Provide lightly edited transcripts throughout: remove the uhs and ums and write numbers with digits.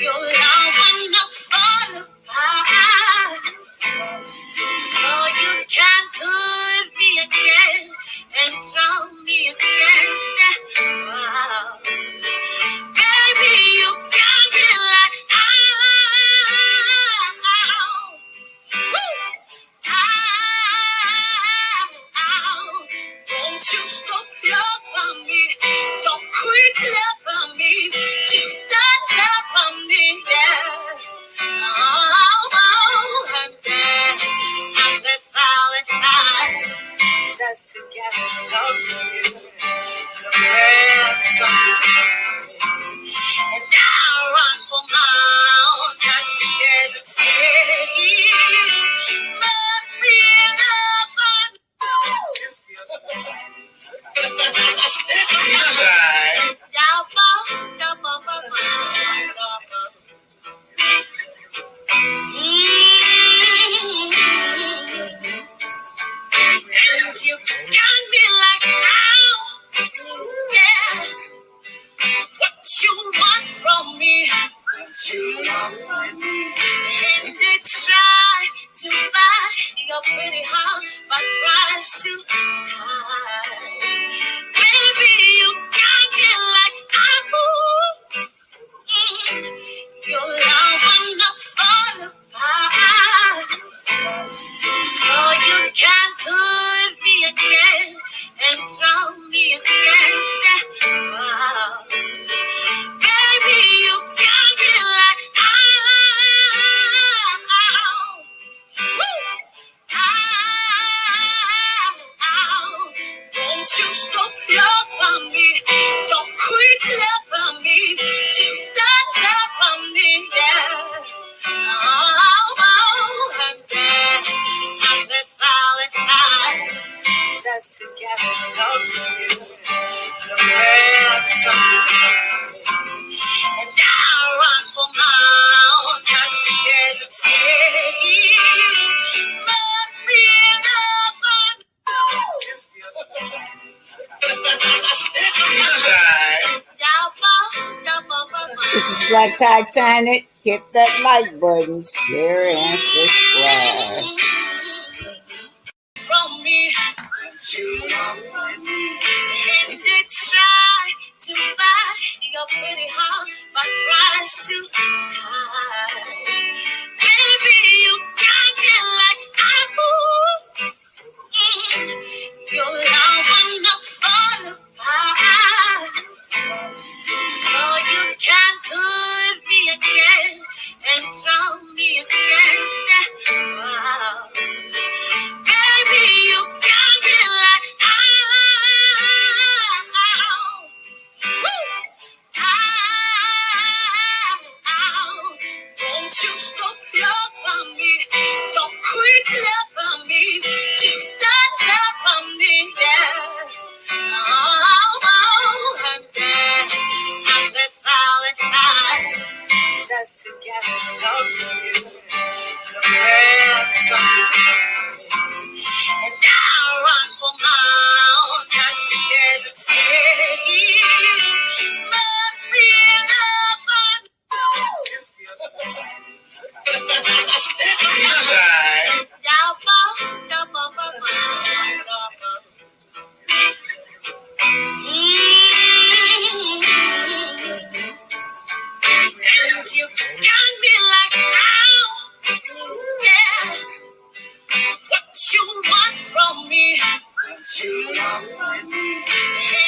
Your love will not fall apart. So you can put me again and throw me against that wall. Baby, you got me like won't you stop loving me? Don't quit loving me. Just stop loving me, yeah. And then just to get close to you, and I run for miles just to get a taste. Must be and you got me like, ow, yeah. What you want from me? And they try to buy your pretty heart, but price too high. Baby, you got me like, your love will not fall apart. So you can put me again and throw me against that wall. Baby, you got me like, won't you stop loving me? Don't quit loving me. Just stop loving me, yeah. And then just to get close to you, and I run for miles just to get a taste. Must be This is Black Titanic. Hit that like button, share and subscribe. From me, and they try to buy your pretty heart, but price too high. Baby, you got me like your love will not fall apart. So you can put me again and throw me against that wall. Baby, you got me like, won't you stop loving me? Don't quit loving me. Just stop loving me, yeah. And then just to get close to you, and I run for miles just to get a taste. Must be and you got me like, ow, yeah. What you want from me?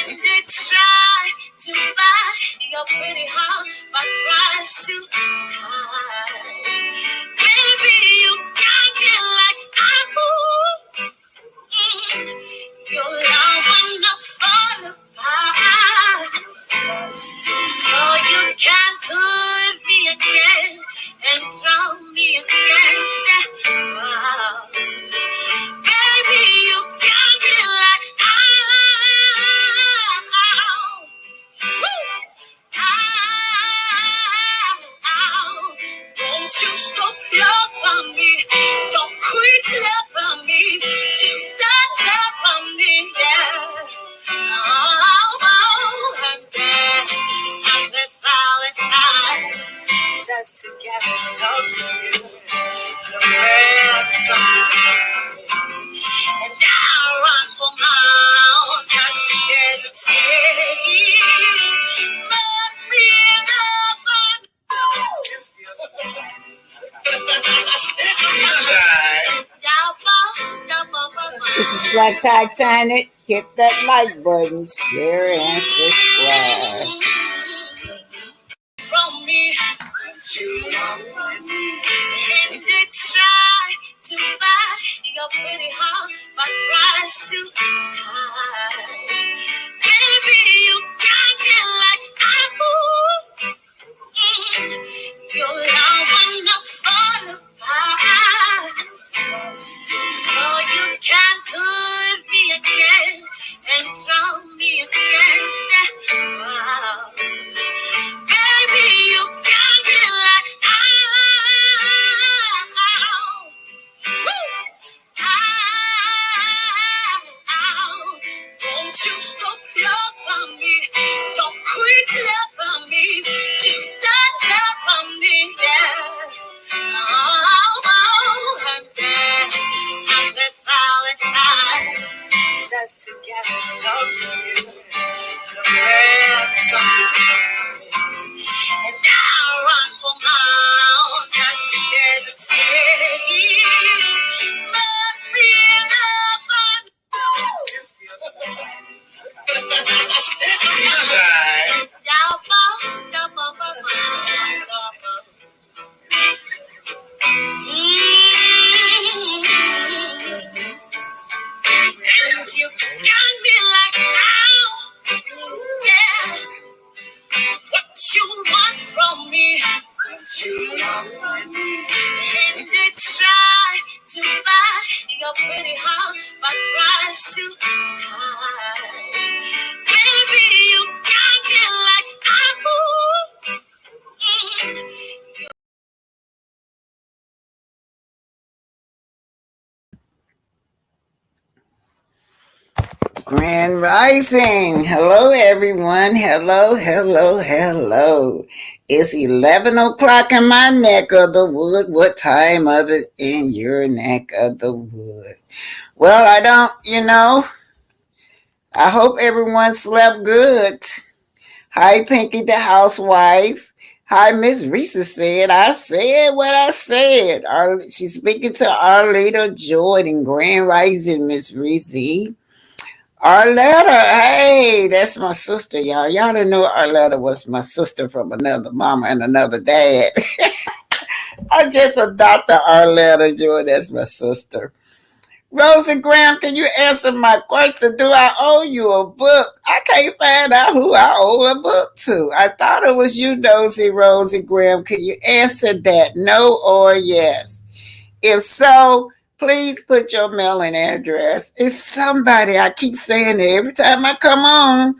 And they try to buy your pretty heart, but price too high. Baby, you got me like, your love will not fall apart. So you can put me again and throw me against that wall. Baby, you got me like, won't you stop loving me? Don't quit loving me. Just stop loving me, yeah. And then come to you. Ransom. And I run for miles just to get a taste. Must be This is Black Titanic. Hit that like button, share and subscribe. From me, and they try to buy your pretty heart, but price too high. Baby, you got me like your love will not fall apart, so you can put me again and throw me against that wall. Baby, you got me like won't you stop love on me? Don't quit love on me. Just stop love on me, yeah. And then just to get close to you. And I run for miles just to get a taste. Must be love on and you got me like, yeah. What you want from me? And they try to buy your pretty heart, but price too high. Baby, you got me like Grand Rising. Hello, everyone. Hello, hello, hello. It's 11 o'clock in my neck of the wood. What time of it in your neck of the wood? Well, I don't, I hope everyone slept good. Hi, Pinky the housewife. Hi, Miss Risa said, I said what I said. She's speaking to Arlita Jordan. Grand Rising, Miss Reese. Arletta, hey, that's my sister, y'all. Y'all didn't know Arletta was my sister from another mama and another dad. I just adopted Arletta Joy. That's my sister. Rosie Graham, can you answer my question? Do I owe you a book? I can't find out who I owe a book to. I thought it was you, Rosie Graham. Can you answer that? No or yes? If so, please put your mailing address. It's somebody. I keep saying it every time I come on.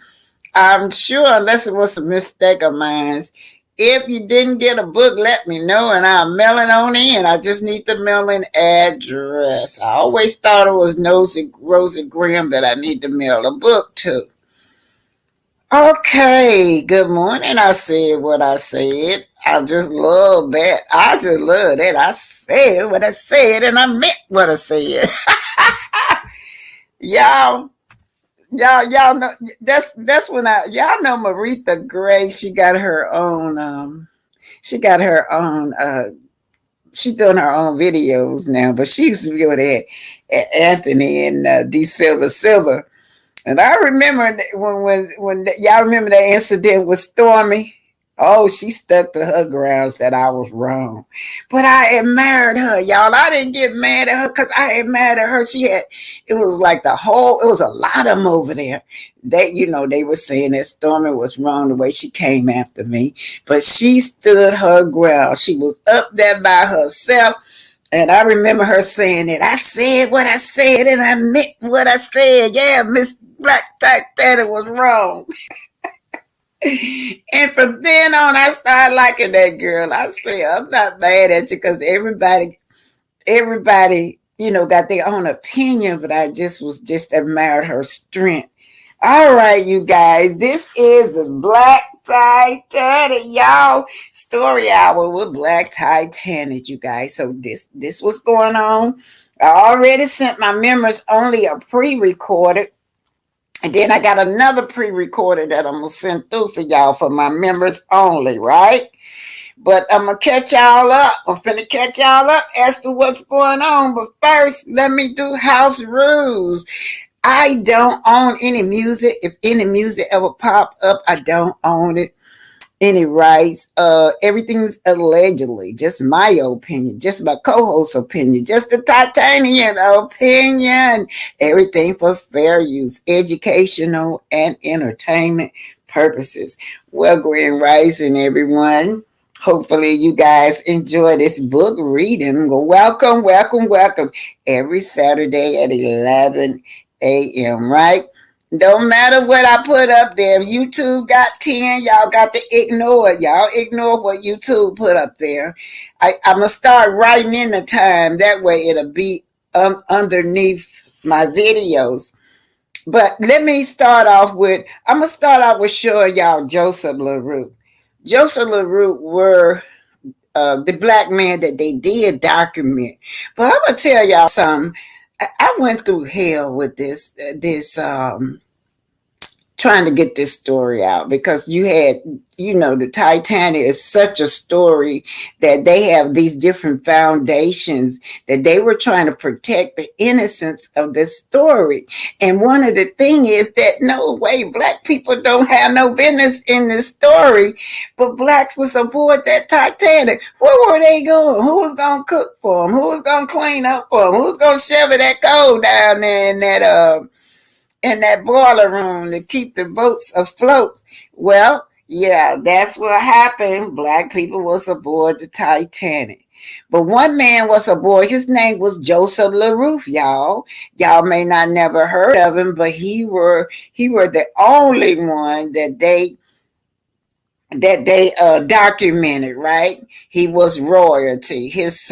I'm sure, unless it was a mistake of mine. If you didn't get a book, let me know and I'll mail it on in. I just need the mailing address. I always thought it was Rosie Graham that I need to mail a book to. Okay, good morning. I said what I said. I just love that. I said what I said and I meant what I said. y'all know that's when y'all know Maritha Gray. She got her own she's doing her own videos now, but she used to be with Anthony and D Silver. And I remember when y'all remember that incident with Stormy. Oh, she stuck to her grounds that I was wrong. But I admired her, y'all. I didn't get mad at her because I admired her. It was like it was a lot of them over there. They were saying that Stormy was wrong the way she came after me. But she stood her ground. She was up there by herself. And I remember her saying that I said what I said and I meant what I said. Yeah, Miss Black Titanic was wrong. And from then on, I started liking that girl. I said, I'm not mad at you because everybody, got their own opinion, but I just admired her strength. All right, you guys. This is the Black Titanic, y'all. Story hour with Black Titanic, you guys. So this was going on. I already sent my members only a pre-recorded. And then I got another pre-recorded that I'm gonna send through for y'all for my members only, right? But I'm gonna catch y'all up. I'm finna catch y'all up as to what's going on. But first, let me do house rules. I don't own any music. If any music ever pop up, I don't own it. Any rights. Everything's allegedly. Just my opinion. Just my co-host's opinion. Just the Titanian opinion. Everything for fair use, educational and entertainment purposes. Well, Grand Rising, everyone. Hopefully you guys enjoy this book reading. Welcome, welcome, welcome. Every Saturday at 11 a.m., right? Don't matter what I put up there. If YouTube got 10, y'all got to ignore it. Y'all ignore what YouTube put up there. I'm going to start writing in the time. That way it'll be underneath my videos. But let me start off with, I'm going to start off with showing y'all Joseph LaRue. Joseph LaRue were the black man that they did document. But I'm going to tell y'all something. I went through hell with this trying to get this story out because you had, the Titanic is such a story that they have these different foundations that they were trying to protect the innocence of this story. And one of the thing is that no way, black people don't have no business in this story, but blacks was aboard that Titanic. Where were they going? Who was going to cook for them? Who was going to clean up for them? Who was going to shovel that coal down there in that boiler room to keep the boats afloat? Well, yeah, that's what happened. Black people was aboard the Titanic. But one man was aboard. His name was Joseph LaRue, y'all. Y'all may not never heard of him, but he were the only one that they documented, right? He was royalty. His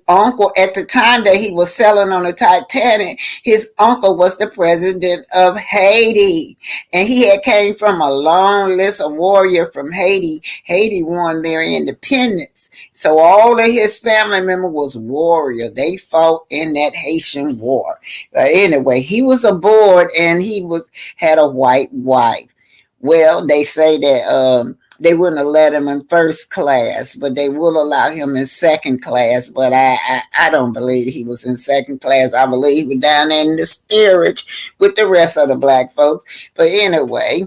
uncle, at the time that he was selling on the Titanic, his uncle was the president of Haiti, and he had came from a long list of warrior from Haiti. Haiti won their independence, so all of his family member was warrior. They fought in that Haitian war. But anyway, he was aboard, and had a white wife. Well, they say that they wouldn't have let him in first class, but they will allow him in second class. But I don't believe he was in second class. I believe he was down there in the steerage with the rest of the black folks. But anyway,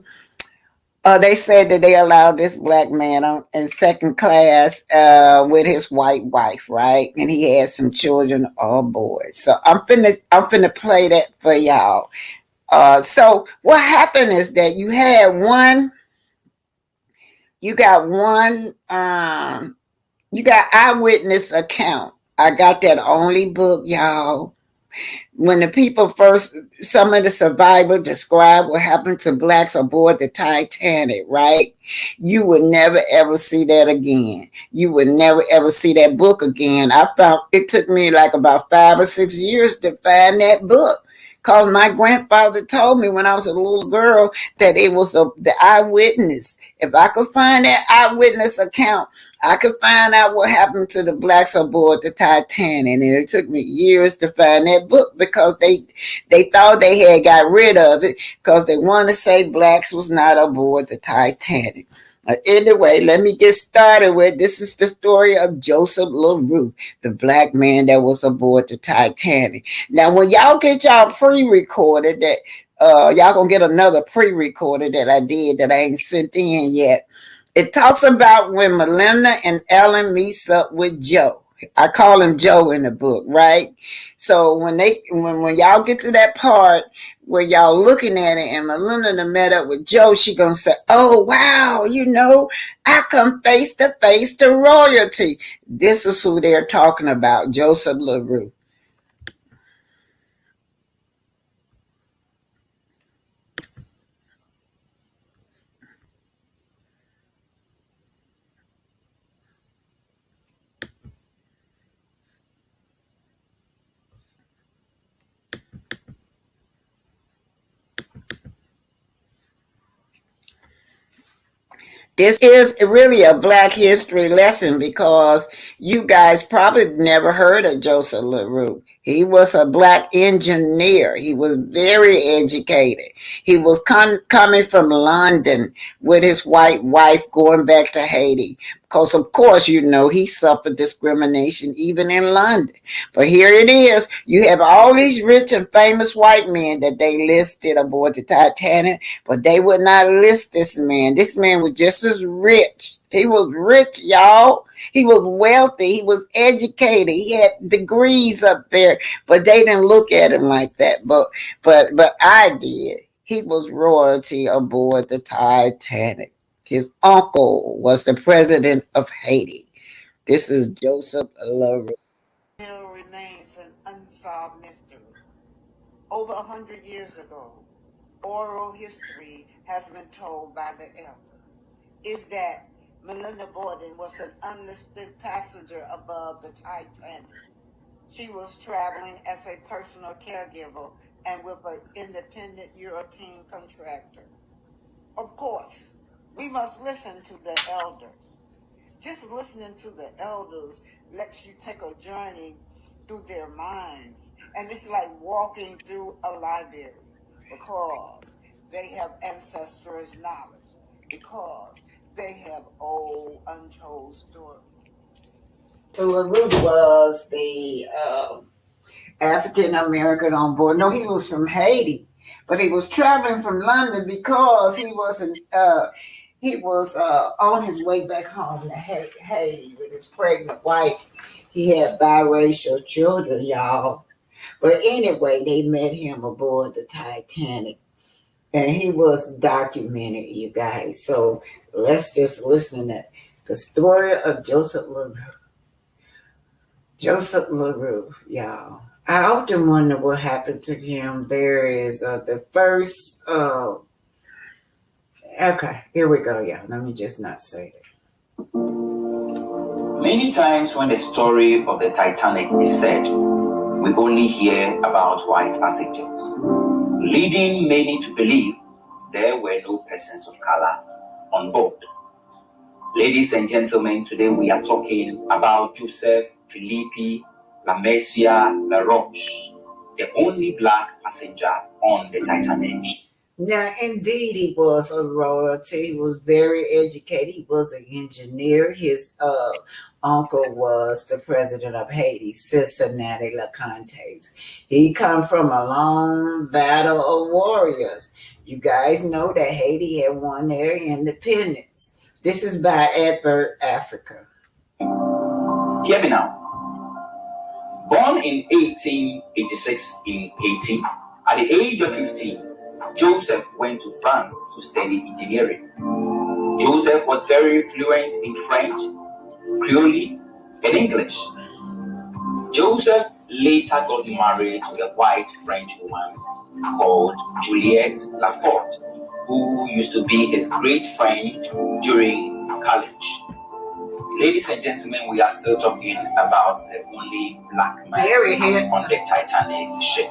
they said that they allowed this black man in second class with his white wife, right? And he had some children all boys. So I'm finna play that for y'all. So what happened is that you got eyewitness account. I got that only book, y'all. When the people first, some of the survivors describe what happened to blacks aboard the Titanic, right? You would never ever see that again. You would never ever see that book again. I found it took me like about 5 or 6 years to find that book. Because my grandfather told me when I was a little girl that it was the eyewitness. If I could find that eyewitness account, I could find out what happened to the blacks aboard the Titanic. And it took me years to find that book because they thought they had got rid of it because they wanted to say blacks was not aboard the Titanic. Anyway, let me get started with this is the story of Joseph LaRue, the black man that was aboard the Titanic. Now, when y'all get y'all pre-recorded that y'all gonna get another pre-recorded that I did that I ain't sent in yet. It talks about when Malinda and Ellen meets up with Joe. I call him Joe in the book, right? So when y'all get to that part where y'all looking at it and Malinda done met up with Joe, she gonna say, "Oh wow, I come face to face to royalty." This is who they're talking about, Joseph LaRue. This is really a Black history lesson because you guys probably never heard of Joseph LaRue. He was a Black engineer. He was very educated. He was coming from London with his white wife going back to Haiti. Because, of course, he suffered discrimination even in London. But here it is. You have all these rich and famous white men that they listed aboard the Titanic, but they would not list this man. This man was just as rich. He was rich, y'all. He was wealthy. He was educated. He had degrees up there, but they didn't look at him like that. But I did. He was royalty aboard the Titanic. His uncle was the president of Haiti. This is Joseph LaRue. Still remains an unsolved mystery. Over 100 years ago, oral history has been told by the elder. Is that Malinda Borden was an unlisted passenger above the Titanic. She was traveling as a personal caregiver and with an independent European contractor. Of course, we must listen to the elders. Just listening to the elders lets you take a journey through their minds. And it's like walking through a library because they have ancestors' knowledge, because they have old untold stories. So LaRue was the African American on board. No, he was from Haiti, but he was traveling from London because he was on his way back home to Haiti with his pregnant wife. He had biracial children, y'all. But anyway, they met him aboard the Titanic. And he was documented, you guys. So let's just listen to the story of Joseph LaRue. Joseph LaRue, y'all. I often wonder what happened to him. There is the first... okay, here we go, y'all. Let me just not say that. Many times when the story of the Titanic is said, we only hear about white passengers, leading many to believe there were no persons of color on board. Ladies and gentlemen, today we are talking about Joseph Philippe Lamesia Laroche, the only Black passenger on the Titanic. Now, indeed, he was a royalty. He was very educated. He was an engineer. His uncle was the president of Haiti, Cincinnati LeContes. He come from a long battle of warriors. You guys know that Haiti had won their independence. This is by Advert Africa. Hear me now. Born in 1886 in Haiti, at the age of 15, Joseph went to France to study engineering. Joseph was very fluent in French, Creole, and English. Joseph later got married to a white French woman called Juliette Lafort, who used to be his great friend during college. Ladies and gentlemen, we are still talking about the only Black man on the Titanic ship,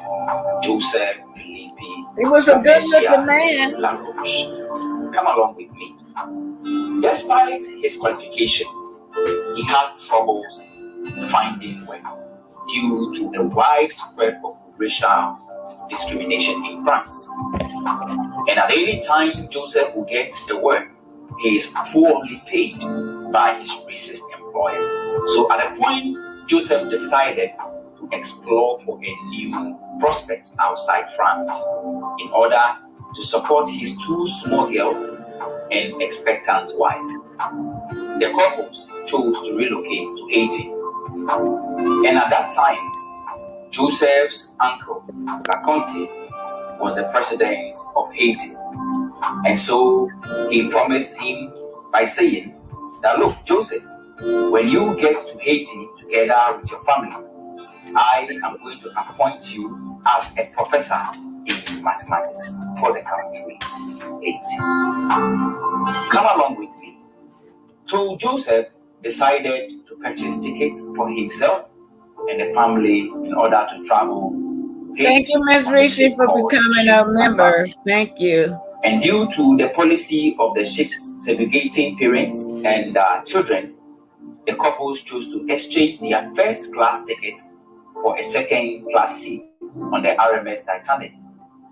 Joseph Philippe. He was a good-looking man. LaRoche. Come along with me. Despite his qualification, he had troubles finding work due to the widespread of racial discrimination in France. And at any time Joseph will get the work, he is poorly paid by his racist employer. So at a point, Joseph decided to explore for a new prospect outside France in order to support his two small girls and expectant wife. The couples chose to relocate to Haiti. And at that time, Joseph's uncle, LeConte, was the president of Haiti. And so he promised him by saying that, look, Joseph, when you get to Haiti together with your family, I am going to appoint you as a professor in mathematics for the country, Haiti. Come along with me. So Joseph decided to purchase tickets for himself and the family in order to travel. Thank you, Ms. Reese, for becoming a member. Thank you. And due to the policy of the ship's segregating parents and children, the couples chose to exchange their first class ticket for a second class seat on the RMS Titanic,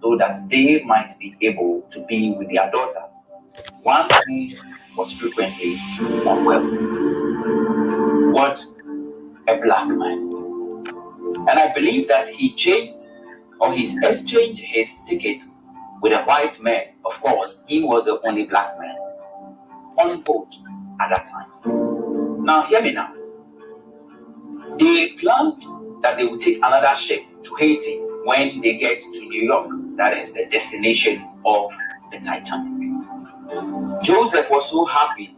so that they might be able to be with their daughter, one whom was frequently unwell. What a black man. And I believe that he exchanged his ticket with a white man. Of course, he was the only black man on board at that time. Now, hear me now. They planned that they would take another ship to Haiti when they get to New York. That is the destination of the Titanic. Joseph was so happy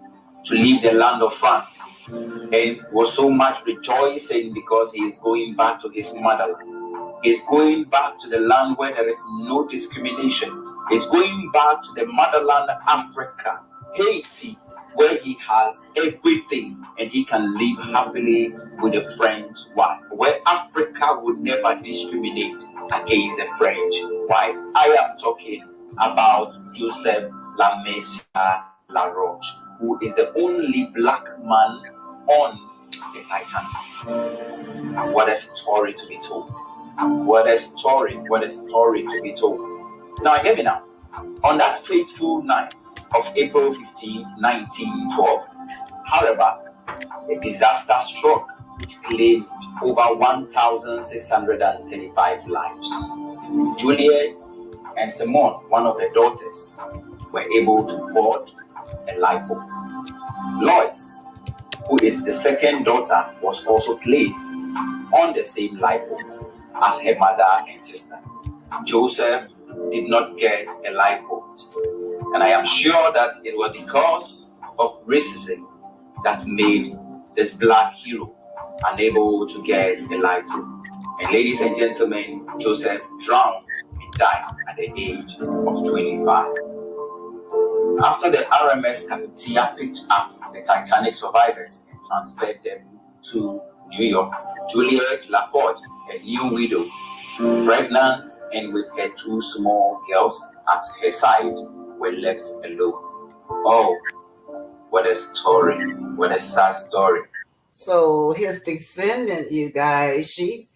to leave the land of France and was so much rejoicing because he is going back to his motherland. He's going back to the land where there is no discrimination. He's going back to the motherland Africa, Haiti, where he has everything and he can live happily with a French wife, where Africa would never discriminate against a French wife. I am talking about Joseph La Mesia La Roche, who is the only black man on the Titanic. And what a story to be told. What a story to be told. Now, hear me now. On that fateful night of April 15, 1912, however, a disaster struck which claimed over 1,635 lives. Juliet and Simone, one of the daughters, were able to board a lifeboat. Lois, who is the second daughter, was also placed on the same lifeboat as her mother and sister. Joseph did not get a lifeboat, and I am sure that it was because of racism that made this black hero unable to get a lifeboat. And ladies and gentlemen, Joseph drowned and died at the age of 25. After the RMS Captian picked up the Titanic survivors and transferred them to New York, Juliet Lafforgue, a new widow, pregnant and with her two small girls at her side, were left alone. Oh, what a story. What a sad story. So his descendant, you guys, she's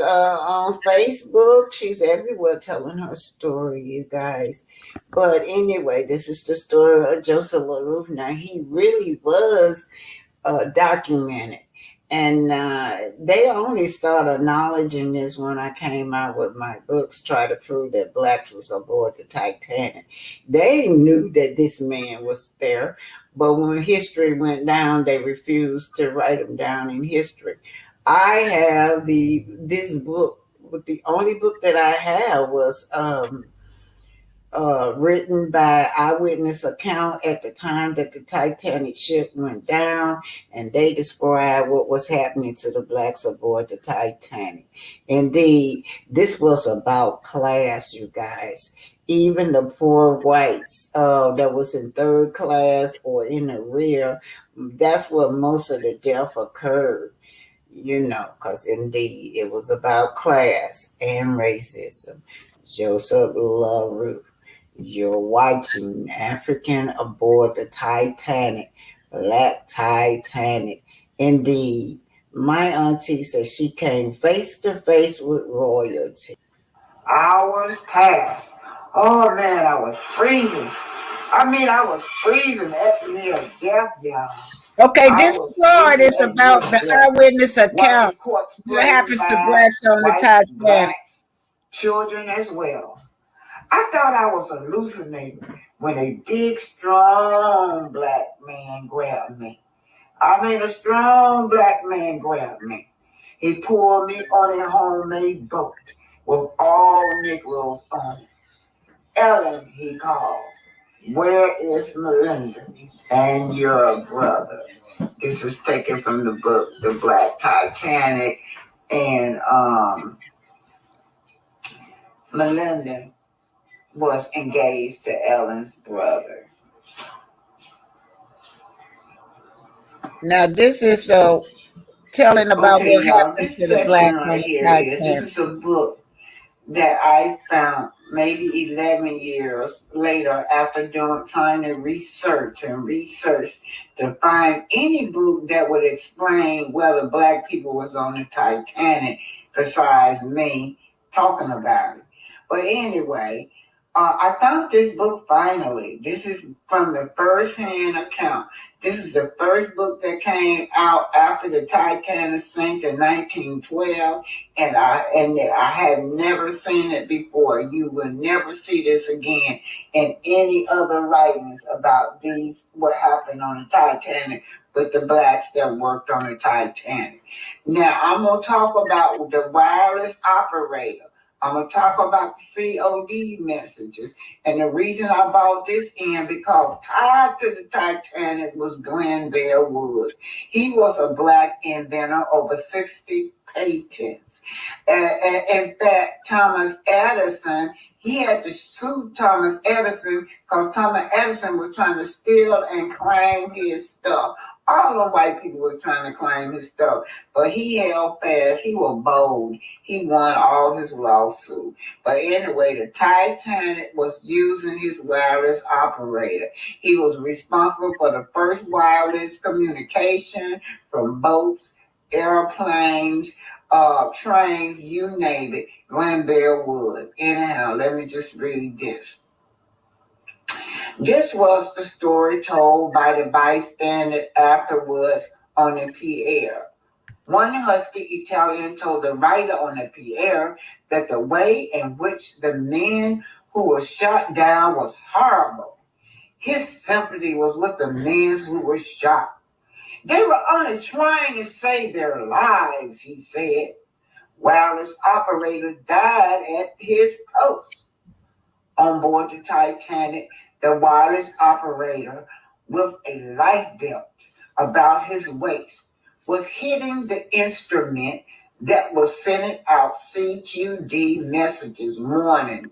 on Facebook. She's everywhere telling her story, you guys. But anyway, this is the story of Joseph LaRue. Now, he really was documented. And they only started acknowledging this when I came out with my books, try to prove that blacks was aboard the Titanic. They knew that this man was there, but when history went down, they refused to write him down in history. I have this book, but the only book that I have was written by eyewitness account at the time that the Titanic ship went down, and they described what was happening to the blacks aboard the Titanic. Indeed, this was about class, you guys. Even the poor whites that was in third class or in the rear, that's where most of the death occurred. Because indeed it was about class and racism. Joseph LaRue. You're watching African aboard the Titanic, Black Titanic. Indeed, my auntie said she came face to face with royalty. Hours passed. Oh man, I was freezing. I was freezing at near death, y'all. Okay, this part is about the eyewitness account. What happened to blacks on the Titanic? Children as well. I thought I was hallucinating when a big, strong black man grabbed me. A strong black man grabbed me. He pulled me on a homemade boat with all Negroes on it. Ellen, he called. Where is Malinda and your brother? This is taken from the book, The Black Titanic, and Malinda was engaged to Ellen's brother. Now this is telling about what happened to the black man. This is a book that I found maybe 11 years later after trying to research to find any book that would explain whether black people was on the Titanic besides me talking about it. But anyway, I found this book finally. This is from the first-hand account. This is the first book that came out after the Titanic sank in 1912, and I had never seen it before. You will never see this again in any other writings about what happened on the Titanic with the blacks that worked on the Titanic. Now I'm gonna talk about the wireless operator. I'm going to talk about the COD messages. And the reason I brought this in because tied to the Titanic was Glenn Bear Woods. He was a black inventor, over 60 patents. In fact, Thomas Edison, he had to sue Thomas Edison because Thomas Edison was trying to steal and claim his stuff. All the white people were trying to claim his stuff, but he held fast. He was bold. He won all his lawsuit. But anyway, the Titanic was using his wireless operator. He was responsible for the first wireless communication from boats, airplanes, trains, you name it. Glenn Bear Wood. Anyhow, let me just read this. This was the story told by the bystander afterwards on the pier. One husky Italian told the writer on the pier that the way in which the men who were shot down was horrible. His sympathy was with the men who were shot. They were only trying to save their lives, he said. Wireless operators died at his post. On board the Titanic, the wireless operator with a life belt about his waist was hitting the instrument that was sending out CQD messages warning.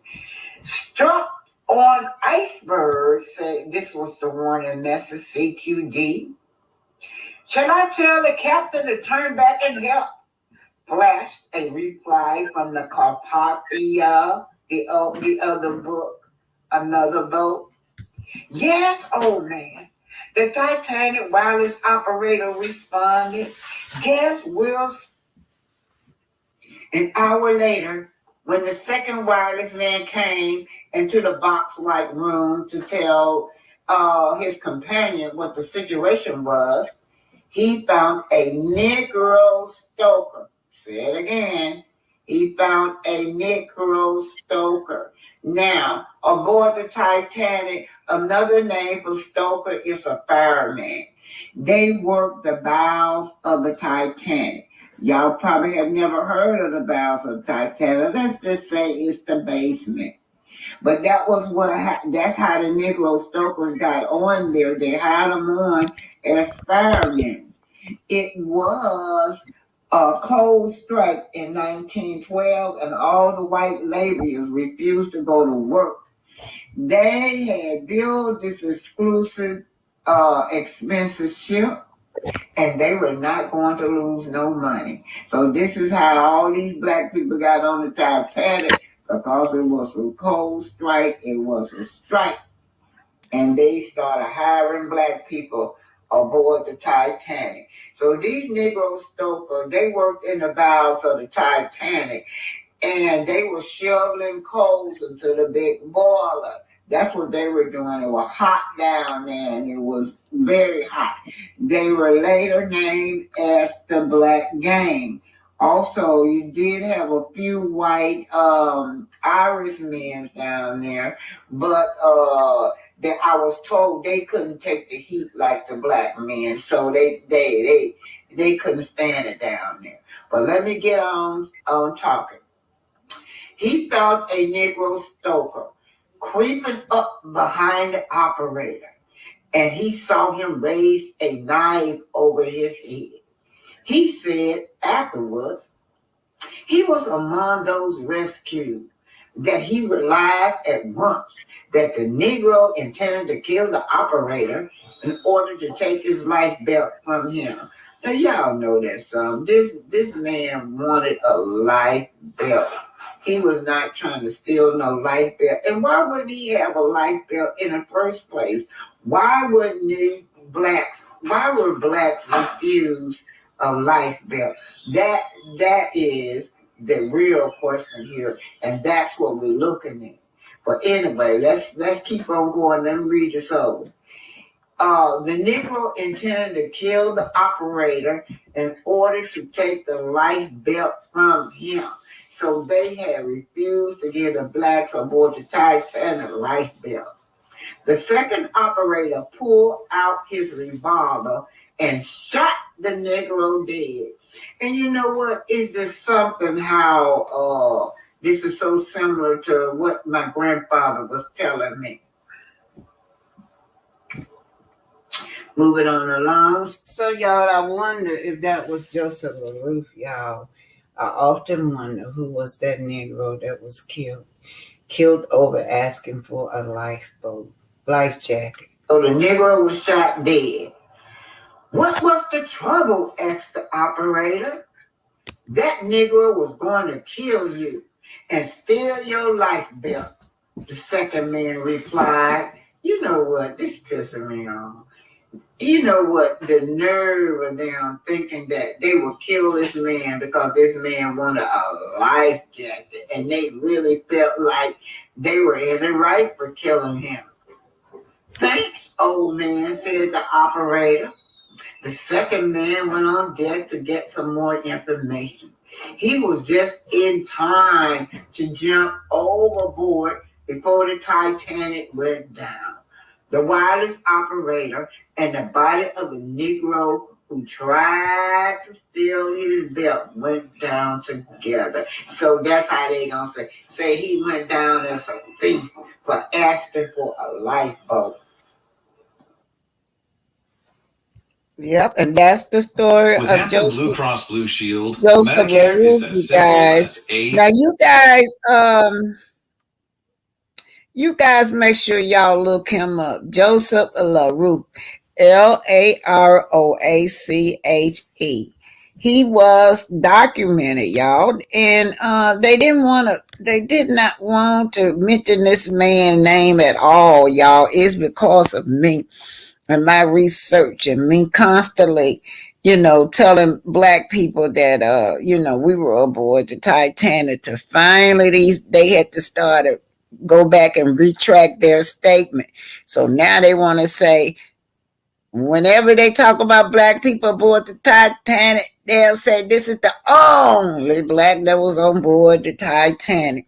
Struck on iceberg, said this was the warning message, CQD. Shall I tell the captain to turn back and help? Flashed a reply from the Carpathia, the other book, another boat. Yes, old man. The Titanic wireless operator responded. Guess we'll. An hour later, when the second wireless man came into the box-like room to tell his companion what the situation was, he found a Negro stoker. Say it again. He found a Negro stoker. Now, aboard the Titanic, another name for stoker is a fireman. They work the bows of the Titanic. Y'all probably have never heard of the bows of the Titanic. Let's just say it's the basement. But that was that's how the Negro stokers got on there. They had them on as firemen. It was a cold strike in 1912, and all the white laborers refused to go to work. They had built this exclusive, expensive ship, and they were not going to lose no money. So this is how all these black people got on the Titanic, because it was a cold strike. It was a strike, and they started hiring black people aboard the Titanic. So these Negro stokers, they worked in the bows of the Titanic, and they were shoveling coals into the big boiler. That's what they were doing. It was hot down there, and it was very hot. They were later named as the Black Gang. Also, you did have a few white Irishmen down there, but I was told they couldn't take the heat like the black men, so they couldn't stand it down there. But let me get on talking. He found a Negro stoker creeping up behind the operator, and he saw him raise a knife over his head. He said afterwards, he was among those rescued, that he realized at once that the Negro intended to kill the operator in order to take his life belt from him. Now y'all know that song. This man wanted a life belt. He was not trying to steal no life belt. And why wouldn't he have a life belt in the first place? Why were blacks refused a life belt? That that is the real question here, and that's what we're looking at. But anyway, let's keep on going. Let me read this over. The Negro intended to kill the operator in order to take the life belt from him. So they had refused to give the blacks aboard the Titanic life belt. The second operator pulled out his revolver and shot the Negro dead. And you know what? It's just something how this is so similar to what my grandfather was telling me. Moving on along. So, y'all, I wonder if that was Joseph LaRoof, y'all. I often wonder who was that Negro that was killed over asking for a life jacket. So the Negro was shot dead. What was the trouble? Asked the operator. That Negro was going to kill you and steal your life belt. The second man replied, you know what? This pissing me off. You know what? The nerve of them thinking that they would kill this man because this man wanted a life jacket, and they really felt like they were in the right for killing him. Thanks, old man, said the operator. The second man went on deck to get some more information. He was just in time to jump overboard before the Titanic went down. The wireless operator and the body of the Negro who tried to steal his belt went down together. So that's how they gonna say he went down as a thief for asking for a lifeboat. Yep, and that's the story With of Hampton Blue Cross Blue Shield, Joseph Medicare is LaRue, you as simple guys. as A. Now you guys make sure y'all look him up. Joseph LaRue. LaRoache. He was documented, y'all, and they did not want to mention this man's name at all, y'all. It's because of me and my research and me constantly, telling black people that we were aboard the Titanic. To finally they had to go back and retract their statement. So now they want to say, whenever they talk about black people aboard the Titanic, they'll say this is the only black that was on board the Titanic.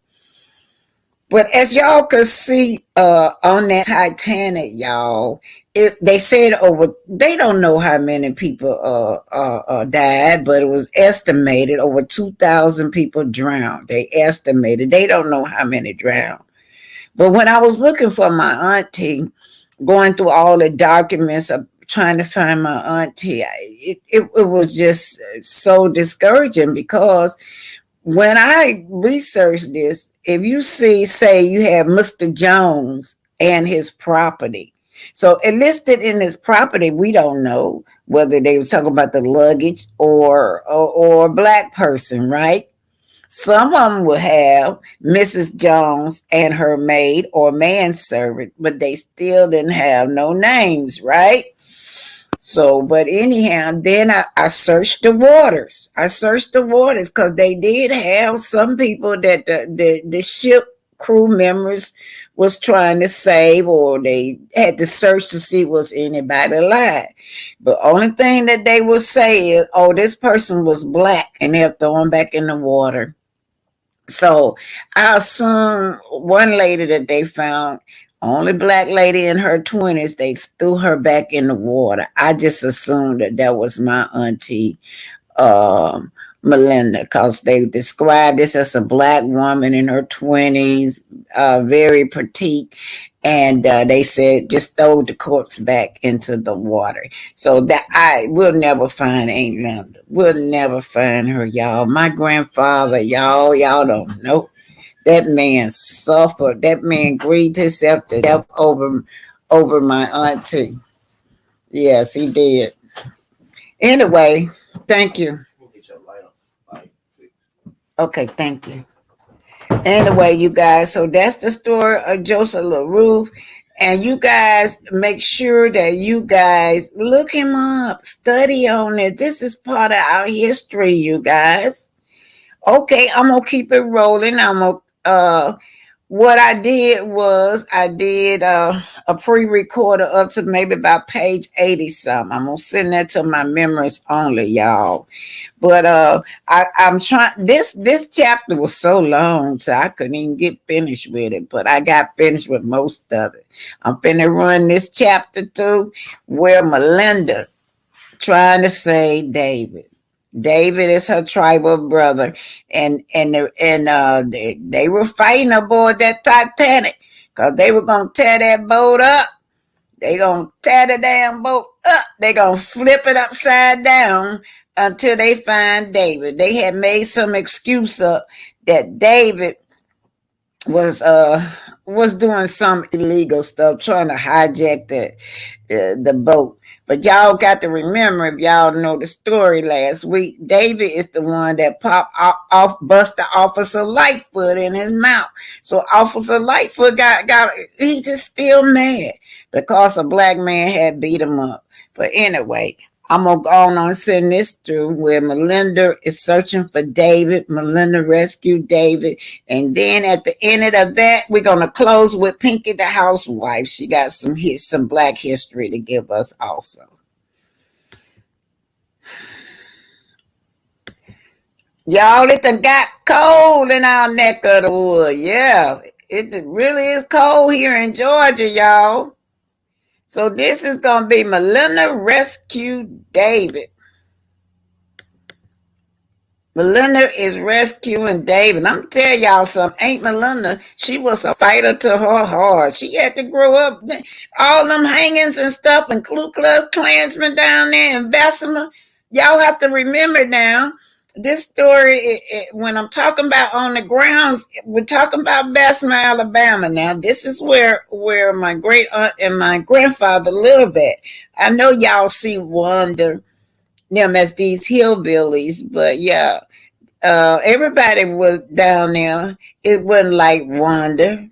But as y'all could see on that Titanic, y'all, they said they don't know how many people died, but it was estimated over 2,000 people drowned. They estimated. They don't know how many drowned. But when I was looking for my auntie, going through all the documents of trying to find my auntie, it was just so discouraging because when I researched this, if you say you have Mr. Jones and his property. So it listed in his property, we don't know whether they were talking about the luggage or a black person, right? Some of them will have Mrs. Jones and her maid or manservant, but they still didn't have no names, right? So, but anyhow, then I searched the waters. I searched the waters because they did have some people that the ship crew members was trying to save, or they had to search to see was anybody alive. But only thing that they would say is, oh, this person was black, and they'll throw them back in the water. So I assume one lady that they found, only black lady in her 20s, they threw her back in the water. I just assumed that was my auntie, Malinda, because they described this as a black woman in her 20s, very petite. And they said just throw the corpse back into the water. So that we'll never find Aunt Linda. We'll never find her, y'all. My grandfather, y'all don't know. That man suffered. That man grieved himself to death over my auntie. Yes, he did. Anyway, thank you. Okay, thank you. Anyway, you guys, so that's the story of Joseph LaRue. And you guys make sure that you guys look him up, study on it. This is part of our history, you guys. Okay, I'm gonna keep it rolling. I'm gonna what I did was I did a pre-recorder up to maybe about page 80 something. I'm gonna send that to my memories only, y'all. But I'm trying. This chapter was so long, so I couldn't even get finished with it. But I got finished with most of it. I'm finna run this chapter through where Malinda trying to save David. David is her tribal brother, and they were fighting aboard that Titanic because they were gonna tear that boat up. They gonna tear the damn boat up. They gonna flip it upside down until they find David. They had made some excuse up that David was uh was doing some illegal stuff, trying to hijack the boat. But y'all got to remember, if y'all know the story last week, David is the one that popped off Buster Officer Lightfoot in his mouth. So Officer Lightfoot got he just still mad because a black man had beat him up. But anyway, I'm gonna go on and send this through where Malinda is searching for David. Malinda rescued David, and then at the end of that, we're gonna close with Pinky the housewife. She got some black history to give us also. Y'all, it done got cold in our neck of the wood. Yeah, it really is cold here in Georgia, y'all. So this is gonna be Malinda rescued David. Malinda is rescuing David. I'm telling y'all something. Ain't Malinda, she was a fighter to her heart. She had to grow up. All them hangings and stuff and Ku Klux Klansmen down there in Bessemer. Y'all have to remember now, this story, when I'm talking about on the grounds, we're talking about Bessemer, Alabama. Now, this is where my great aunt and my grandfather lived at. I know y'all see Wanda, them as these hillbillies, but yeah, everybody was down there. It wasn't like Wanda.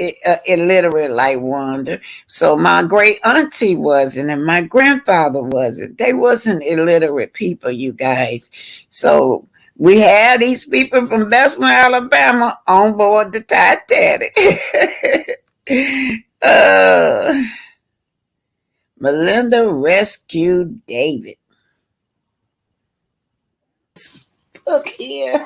It literally like Wanda. So my great auntie wasn't, and my grandfather wasn't. They wasn't illiterate people, you guys. So we had these people from Bessemer, Alabama, on board the Titanic. uh, Malinda rescued David. Look here.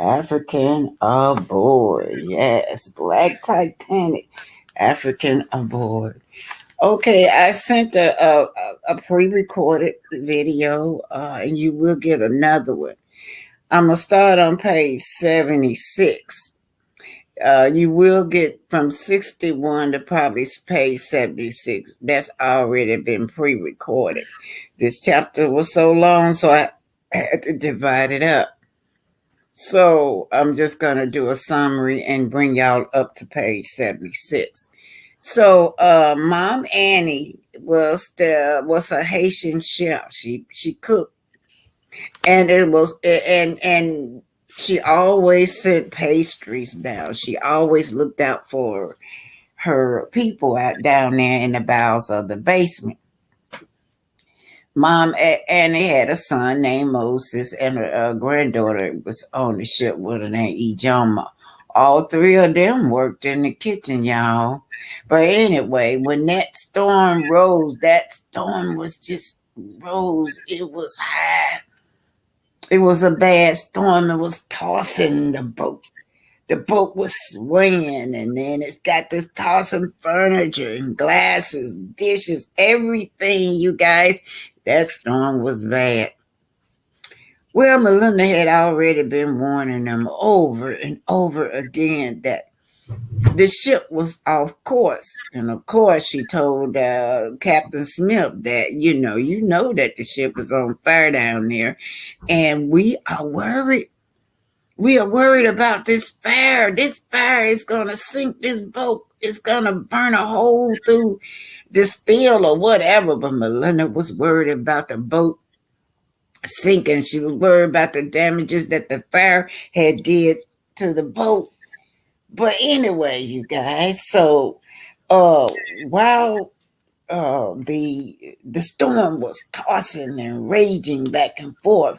African aboard. Yes, Black Titanic. African aboard. Okay, I sent a pre-recorded video, and you will get another one. I'm gonna start on page 76. You will get from 61 to probably page 76. That's already been pre-recorded. This chapter was so long, so I had to divide it up. So I'm just going to do a summary and bring y'all up to page 76. So Mom Annie was a Haitian chef. She cooked, and and she always sent pastries down. She always looked out for her people out down there in the bowels of the basement. Mom Annie had a son named Moses, and her granddaughter was on the ship with her named Ijoma. All three of them worked in the kitchen, y'all. But anyway, when that storm rose, that storm was just rose. It was high. It was a bad storm. It was tossing the boat. The boat was swinging, and then it's got this tossing furniture and glasses, dishes, everything, you guys. That storm was bad. Well, Malinda had already been warning them over and over again that the ship was off course. And of course, she told Captain Smith that, you know that the ship is on fire down there, and we are worried. We are worried about this fire. This fire is going to sink this boat. It's going to burn a hole through the steel or whatever. But Malinda was worried about the boat sinking. She was worried about the damages that the fire had did to the boat. But anyway, you guys, so while the storm was tossing and raging back and forth,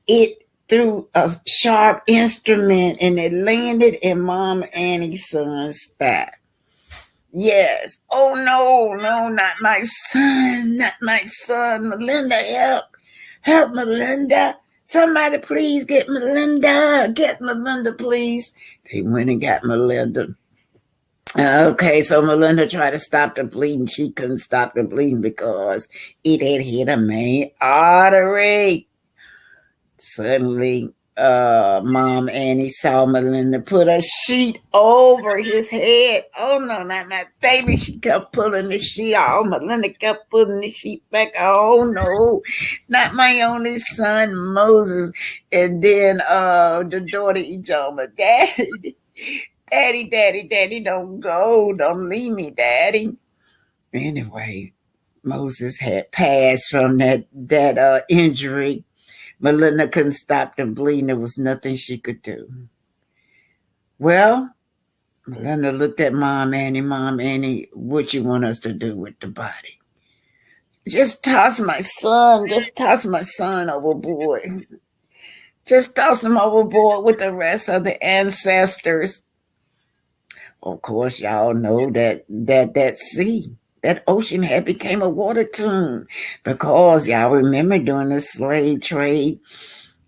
it threw a sharp instrument and it landed in Mom Annie's son's thigh. Yes. Oh no, no, not my son, not my son. Melinda, help. Help, Malinda. Somebody please get Malinda. Get Malinda, please. They went and got Malinda. Okay, so Melinda tried to stop the bleeding. She couldn't stop the bleeding because it had hit a main artery. Suddenly, Mom Annie saw Melinda put a sheet over his head. Oh no, not my baby. She kept pulling the sheet off. Melinda kept pulling the sheet back. Oh no, not my only son, Moses. And then the daughter Ijoma, Daddy. Daddy, don't go. Don't leave me, Daddy. Anyway, Moses had passed from that injury. Melinda couldn't stop the bleeding. There was nothing she could do. Well, Melinda looked at Mom Annie, what you want us to do with the body? Just toss my son. Just toss my son overboard. Just toss him overboard with the rest of the ancestors. Of course, y'all know that sea, that ocean had became a water tomb because y'all remember during the slave trade,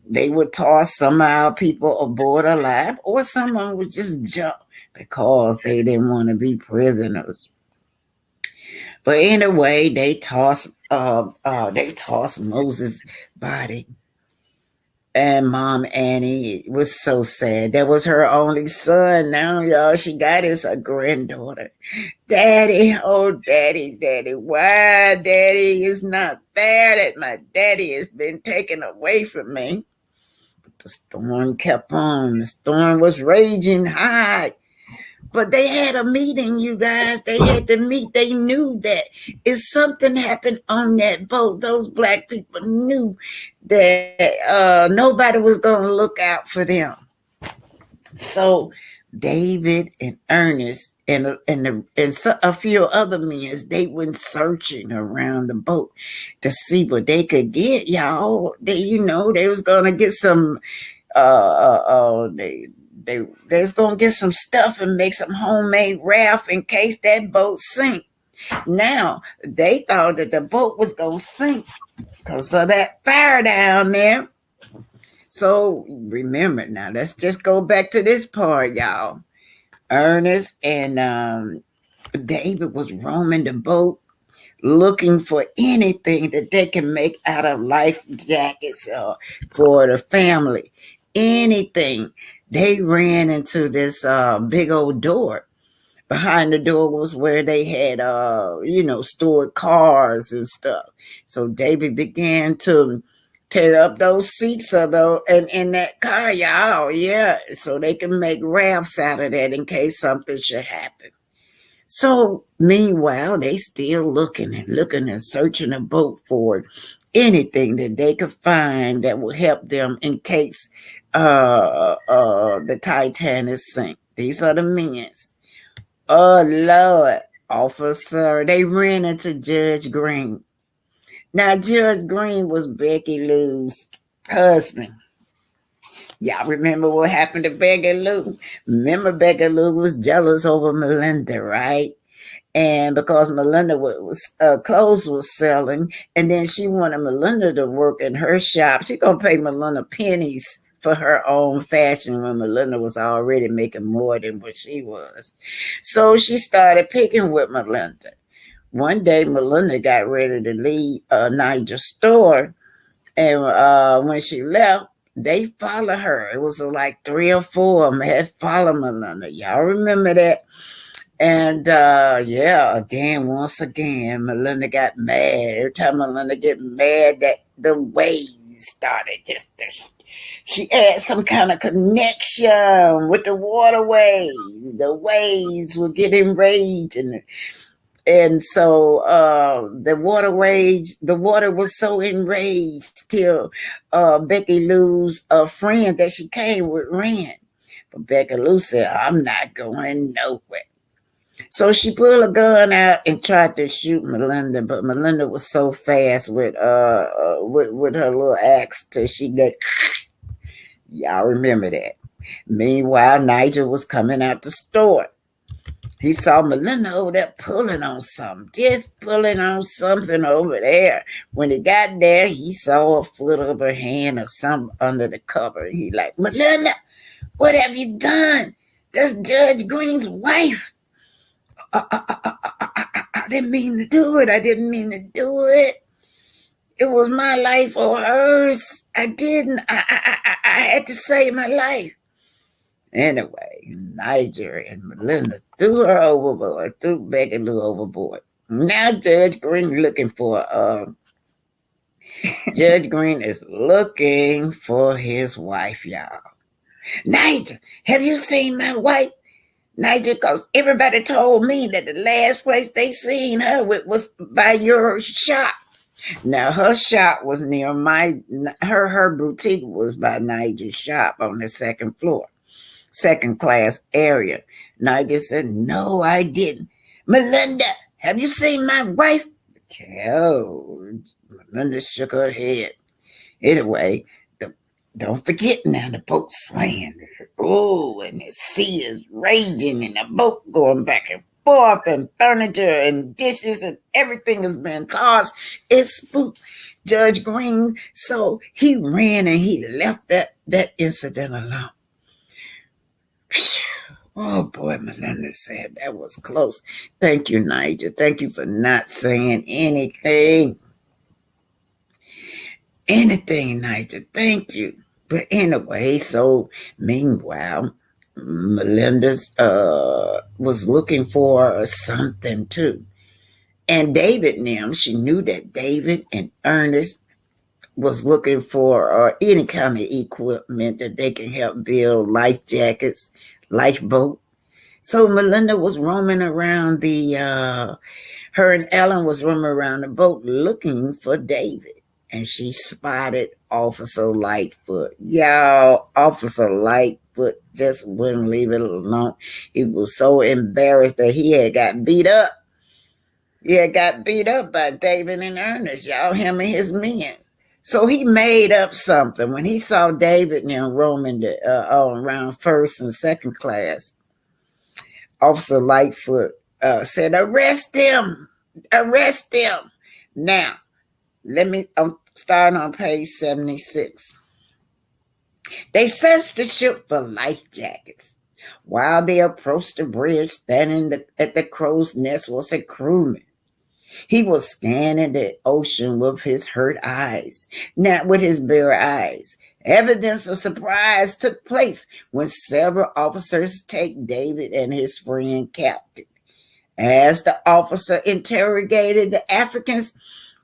they would toss some of our people aboard alive, or someone would just jump because they didn't want to be prisoners. But anyway, they tossed Moses' body. And Mom Annie was so sad. That was her only son. Now, y'all, she got is a granddaughter. Daddy, oh, daddy, why, daddy? It's not fair that my daddy has been taken away from me. But the storm kept on. The storm was raging high. But they had a meeting, you guys. They had to meet. They knew that if something happened on that boat, those black people knew that nobody was going to look out for them. So David and Ernest and a few other men, they went searching around the boat to see what they could get, y'all. They was going to get some they was gonna get some stuff and make some homemade raft in case that boat sink. Now they thought that the boat was gonna sink because of that fire down there. So remember, now let's just go back to this part, y'all. Ernest and David was roaming the boat looking for anything that they can make out of life jackets for the family. Anything. They ran into this big old door. Behind the door was where they had, stored cars and stuff. So David began to tear up those seats in that car, y'all. Yeah, so they can make rafts out of that in case something should happen. So meanwhile, they still looking and searching the boat for anything that they could find that will help them in case the Titanic sink. These are the men. Oh Lord, officer, they ran into Judge Green. Now Judge Green was Becky Lou's husband. Y'all remember what happened to Becky Lou? Remember Becky Lou was jealous over Malinda, right? And because Malinda clothes was selling, and then she wanted Malinda to work in her shop, she gonna pay Malinda pennies for her own fashion when Malinda was already making more than what she was. So she started picking with Malinda. One day, Malinda got ready to leave Nigel's store, and when she left, they followed her. It was like 3 or 4 of them had followed Malinda. Y'all remember that? And once again, Malinda got mad. Every time Malinda get mad, that the waves started she had some kind of connection with the waterways. The waves were getting enraged, and so the water was so enraged till Becky Lou's friend that she came with ran. But Becky Lou said, I'm not going nowhere. So she pulled a gun out and tried to shoot Malinda, but Malinda was so fast with her little axe till she got. Y'all remember that. Meanwhile, Nigel was coming out the store. He saw Malinda over there pulling on something, just pulling on something over there. When he got there, he saw a foot of her hand or something under the cover. He like, Malinda, what have you done? That's Judge Green's wife. I didn't mean to do it. I didn't mean to do it. It was my life or hers. I didn't. I had to save my life. Anyway, Nigel and Malinda threw her overboard, threw Becky Lou overboard. Now Judge Green looking for Judge Green is looking for his wife, y'all. Nigel, have you seen my wife? Nigel, because everybody told me that the last place they seen her was by your shop. Now her shop was near her boutique was by Nigel's shop on the second floor, second class area. Nigel said, no, I didn't. Malinda, have you seen my wife? Oh, Malinda shook her head. Anyway, don't forget now, the boat's swaying. Oh, and the sea is raging and the boat going back and forth and furniture and dishes and everything has been tossed. It's spooked Judge Green. So he ran and he left that incident alone. Oh boy, Malinda said that was close. Thank you, Nigel. Thank you for not saying anything. Nigel. Thank you. But anyway, so meanwhile, Melinda's was looking for something too. And David and them, she knew that David and Ernest was looking for any kind of equipment that they can help build life jackets, lifeboat. So Malinda was roaming around her and Ellen was roaming around the boat looking for David. And she spotted Officer Lightfoot. Y'all, Officer Lightfoot just wouldn't leave it alone. He was so embarrassed that he had got beat up. He had got beat up by David and Ernest, y'all, him and his men. So he made up something. When he saw David roaming around first and second class, Officer Lightfoot said, arrest him. Arrest him. Now, I'm starting on page 76. They searched the ship for life jackets. While they approached the bridge, standing at the crow's nest was a crewman. He was scanning the ocean with his hurt eyes, not with his bare eyes. Evidence of surprise took place when several officers take David and his friend captive. As the officer interrogated the Africans,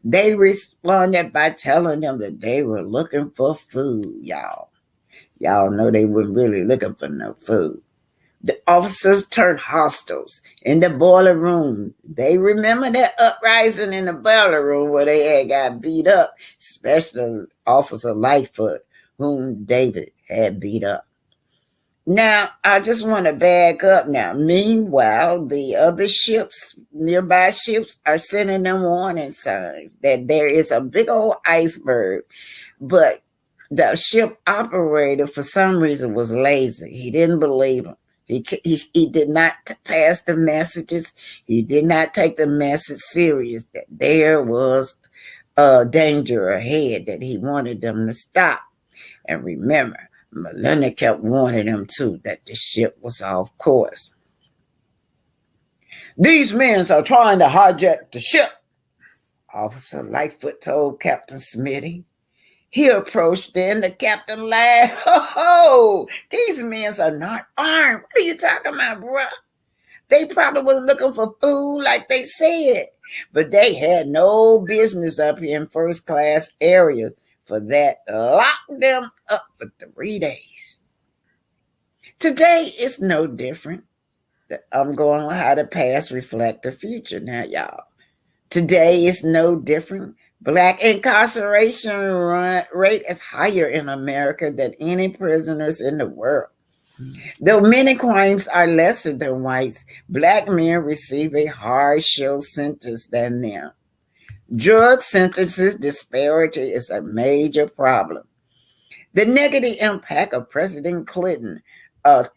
they responded by telling them that they were looking for food, y'all. Y'all know they weren't really looking for no food. The officers turned hostiles in the boiler room. They remember that uprising in the boiler room where they had got beat up, especially Officer Lightfoot, whom David had beat up. Now, I just want to back up now. Meanwhile, the other nearby ships, are sending them warning signs that there is a big old iceberg, but the ship operator, for some reason, was lazy. He didn't believe them. He did not pass the messages. He did not take the message serious that there was a danger ahead that he wanted them to stop. And remember, Malinda kept warning them too that the ship was off course. These men are trying to hijack the ship, Officer Lightfoot told Captain Smitty. He approached then. The captain laughed. Oh, these men are not armed. What are you talking about, bruh? They probably was looking for food like they said. But they had no business up here in first class area for that. Lock them up for 3 days. Today is no different. I'm going on how the past reflect the future now, y'all. Today is no different. Black incarceration rate is higher in America than any prisoners in the world. Though many crimes are lesser than whites, black men receive a harsher sentence than them. Drug sentences disparity is a major problem. The negative impact of President Clinton,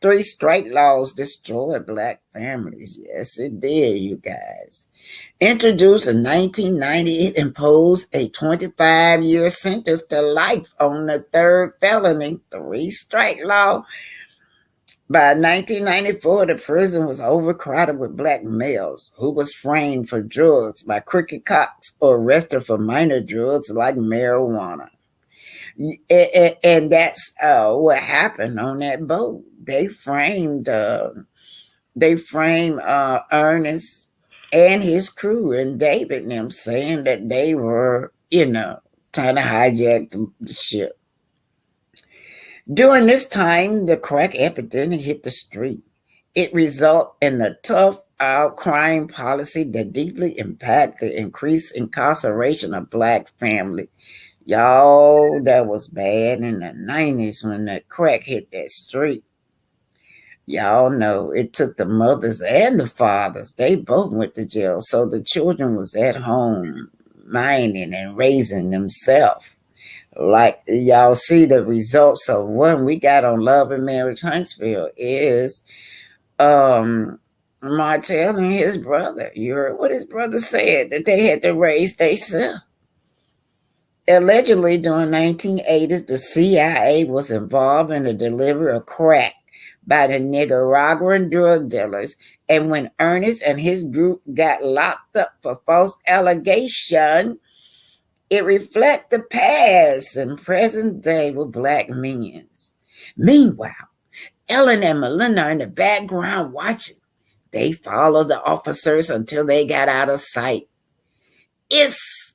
three strike laws destroyed black families. Yes, it did, you guys. Introduced in 1990, it imposed a 25-year sentence to life on the third felony, three strike law. By 1994, the prison was overcrowded with black males who was framed for drugs by crooked cops or arrested for minor drugs like marijuana. And that's what happened on that boat. They framed Ernest and his crew and David and them, saying that they were, trying to hijack the ship. During this time, the crack epidemic hit the street. It resulted in the tough out crime policy that deeply impacted the increased incarceration of black families. Y'all, that was bad in the 90s when the crack hit that street. Y'all know it took the mothers and the fathers. They both went to jail. So the children was at home minding and raising themselves. Like y'all see the results of one we got on Love and Marriage Huntsville is Martell and his brother. You heard what his brother said, that they had to raise themselves. Allegedly, during 1980s, the CIA was involved in the delivery of crack by the Nicaraguan drug dealers, and when Ernest and his group got locked up for false allegation, it reflects the past and present day with black men. Meanwhile, Ellen and Malinda are in the background watching. They followed the officers until they got out of sight. It's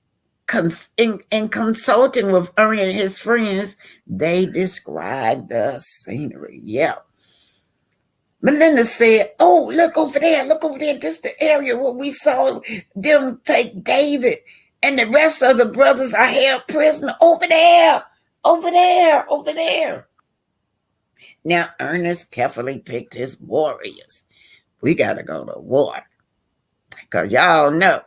in consulting with Ernie and his friends, they described the scenery. Yeah. Malinda said, "Oh, look over there. This the area where we saw them take David. And the rest of the brothers are held prisoner over there. Now, Ernest carefully picked his warriors. We got to go to war. Because y'all know,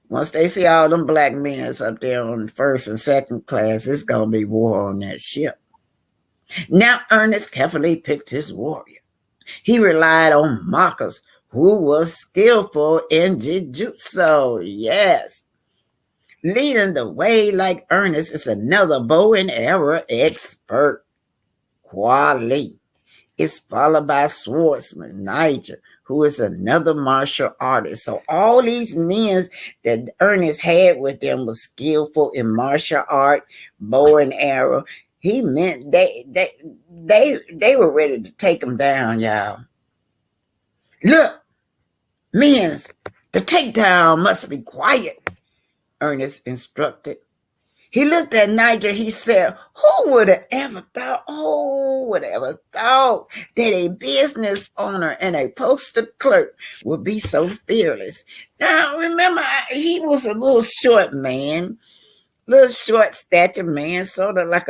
once they see all them black men up there on first and second class, it's going to be war on that ship. Now, Ernest carefully picked his warrior. He relied on Marcus, who was skillful in jiu-jitsu. Yes. Leading the way like Ernest is another bow and arrow expert, Kwali. It's followed by swordsman Niger, who is another martial artist. So all these men that Ernest had with them was skillful in martial art, bow and arrow. He meant they were ready to take him down, y'all. Look, men, the takedown must be quiet, Ernest instructed. He looked at Niger. He said, who would have ever thought that a business owner and a postal clerk would be so fearless? Now, remember, he was a little short man, little short stature man, sort of like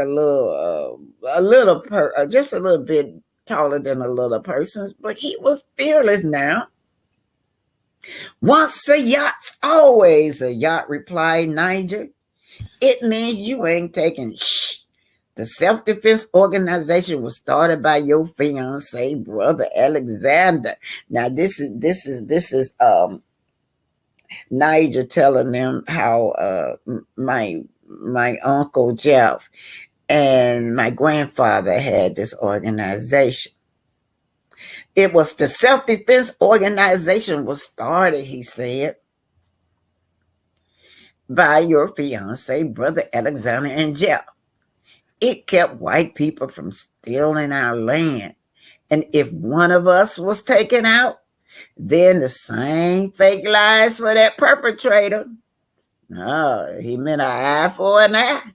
just a little bit taller than a little person, but he was fearless now. Once a yacht's always a yacht, replied Niger. It means you ain't taking shh. The self-defense organization was started by your fiance, brother Alexander. Now this is Niger telling them how my uncle Jeff and my grandfather had this organization. It was the self-defense organization was started, he said, by your fiance, brother Alexander and Jeff. It kept white people from stealing our land. And if one of us was taken out, then the same fake lies for that perpetrator. No, he meant an eye for an eye.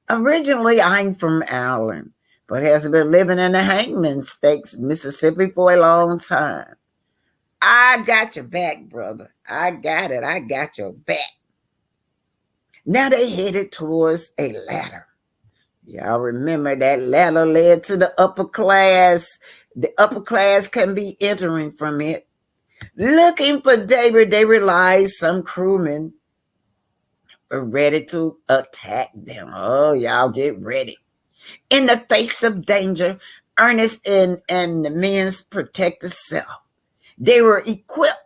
Originally, I'm from Allen, but has been living in the Hangman Stakes, Mississippi for a long time. I got your back, brother. I got it. I got your back. Now they headed towards a ladder. Y'all remember that ladder led to the upper class The upper class can be entering from it. Looking for David, they realized some crewmen were ready to attack them. Oh, y'all get ready. In the face of danger, Ernest and the men's protected self. They were equipped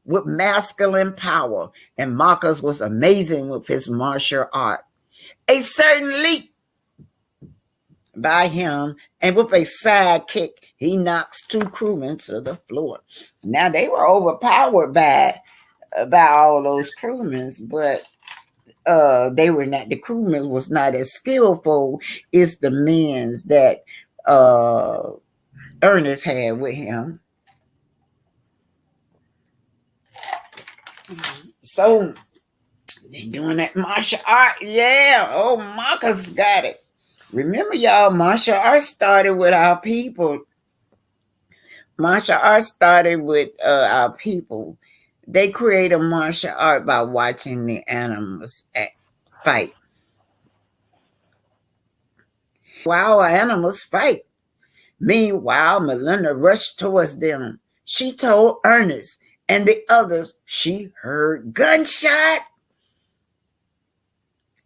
with masculine power, and Marcus was amazing with his martial art. A certain leap by him, and with a side kick, he knocks two crewmen to the floor. Now they were overpowered by all those crewmen, but they were not. The crewmen was not as skillful as the men's that uh Ernest had with him. So they doing that martial art. Yeah. Oh, Marcus got it. Remember, y'all, martial art started with our people. Martial art started with our people. They created martial art by watching the animals fight. While animals fight. Meanwhile, Malinda rushed towards them. She told Ernest and the others she heard gunshot.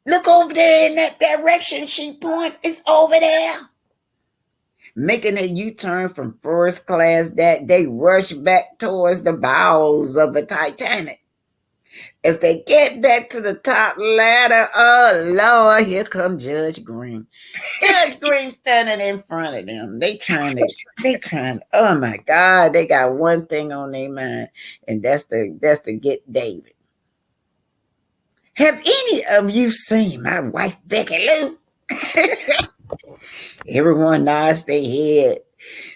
Look over there in that direction, she pointed. It's over there. Making a U-turn from first class that they rushed back towards the bows of the Titanic. As they get back to the top ladder, oh Lord, here comes Judge Green. Judge Green standing in front of them. Oh my God, they got one thing on their mind, and that's to get David. Have any of you seen my wife Becky Lou? Everyone nods their head,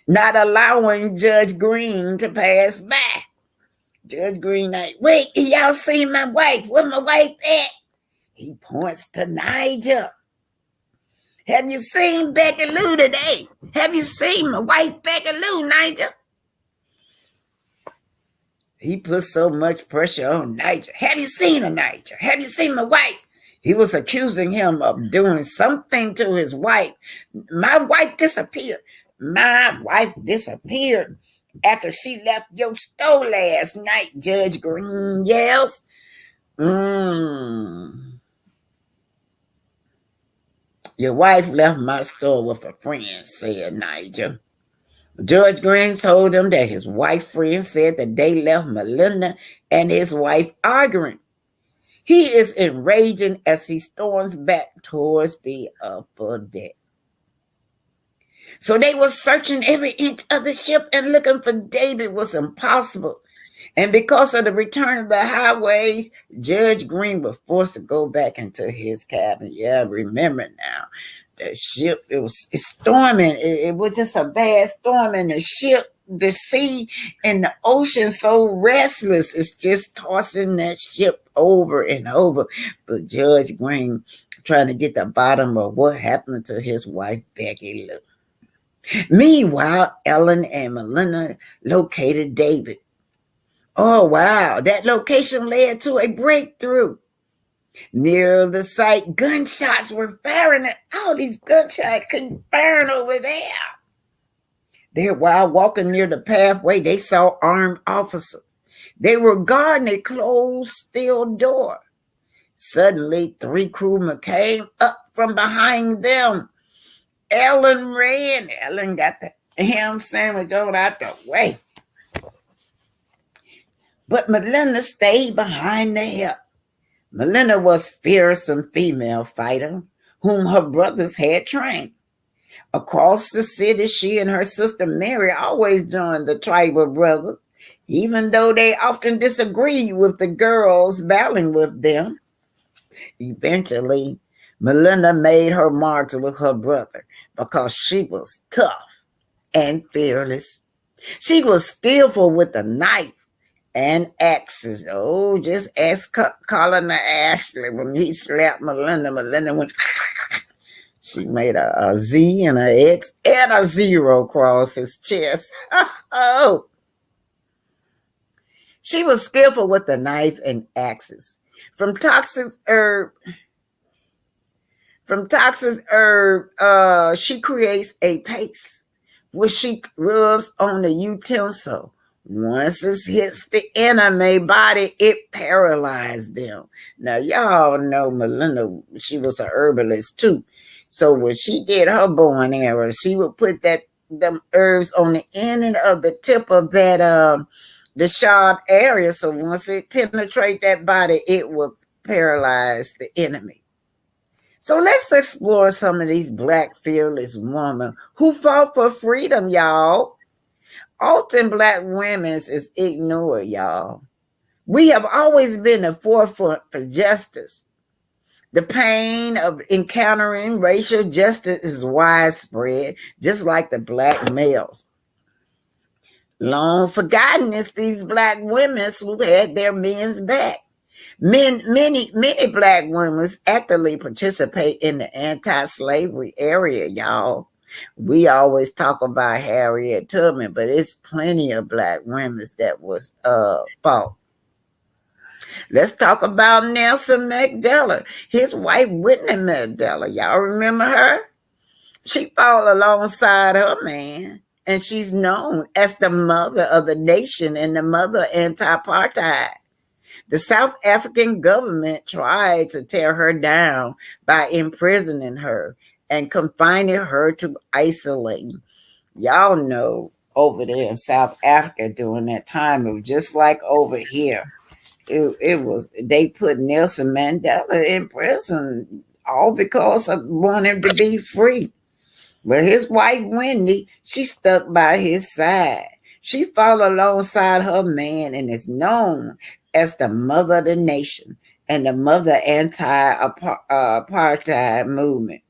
not allowing Judge Green to pass by. Judge Green like, wait, y'all seen my wife? Where my wife at? He points to Nigel. Have you seen Becky Lou today? Have you seen my wife Becky Lou, Nigel? He put so much pressure on Nigel. Have you seen her, Nigel? Have you seen my wife? He was accusing him of doing something to his wife. My wife disappeared. My wife disappeared after she left your store last night, Judge Green yells. Your wife left my store with a friend, said Nigel. Judge Green told him that his wife friend said that they left Malinda and his wife arguing. He is enraging as he storms back towards the upper deck. So they were searching every inch of the ship, and looking for David was impossible. And because of the return of the highways, Judge Green was forced to go back into his cabin. Yeah, remember now. The ship, it's storming. It was just a bad storm, and the ship, the sea, and the ocean so restless. It's just tossing that ship over and over. But Judge Green trying to get the bottom of what happened to his wife, Becky Lou. Meanwhile, Ellen and Malinda located David. Oh, wow. That location led to a breakthrough. Near the site, gunshots were firing. All these gunshots couldn't fire over there. There, while walking near the pathway, they saw armed officers. They were guarding a closed steel door. Suddenly, three crewmen came up from behind them. Ellen ran. Ellen got the ham sandwich on out the way. But Malinda stayed behind the help. Malinda was a fearsome female fighter whom her brothers had trained. Across the city, she and her sister Mary always joined the tribal brothers, even though they often disagreed with the girls battling with them. Eventually, Malinda made her marks with her brother because she was tough and fearless. She was skillful with the knife and axes. Oh, just ask Colin Ashley when he slapped Malinda. Malinda went. She made a Z and an X and a zero across his chest. Oh, she was skillful with the knife and axes. From toxic herb, she creates a paste. which she rubs on the utensil. Once it hits the enemy body, it paralyzed them. Now, y'all know Malinda, she was a herbalist too. So when she did her bow and arrow, she would put them herbs on the end of the tip of that the sharp area. So once it penetrate that body, it would paralyze the enemy. So let's explore some of these black fearless women who fought for freedom, y'all. Often black women is ignored, y'all. We have always been the forefront for justice. The pain of encountering racial justice is widespread, just like the black males. Long forgotten is these black women who had their men's back. Many black women actively participate in the anti-slavery area, y'all. We always talk about Harriet Tubman, but it's plenty of black women that was fought. Let's talk about Nelson Mandela, his wife Whitney Mandela. Y'all remember her? She fought alongside her man, and she's known as the mother of the nation and the mother of anti-apartheid. The South African government tried to tear her down by imprisoning her and confining her to isolating. Y'all know over there in South Africa during that time, it was just like over here. It was, they put Nelson Mandela in prison all because of wanting to be free. But his wife Wendy, she stuck by his side. She fought alongside her man and is known as the mother of the nation and the mother anti-apartheid movement.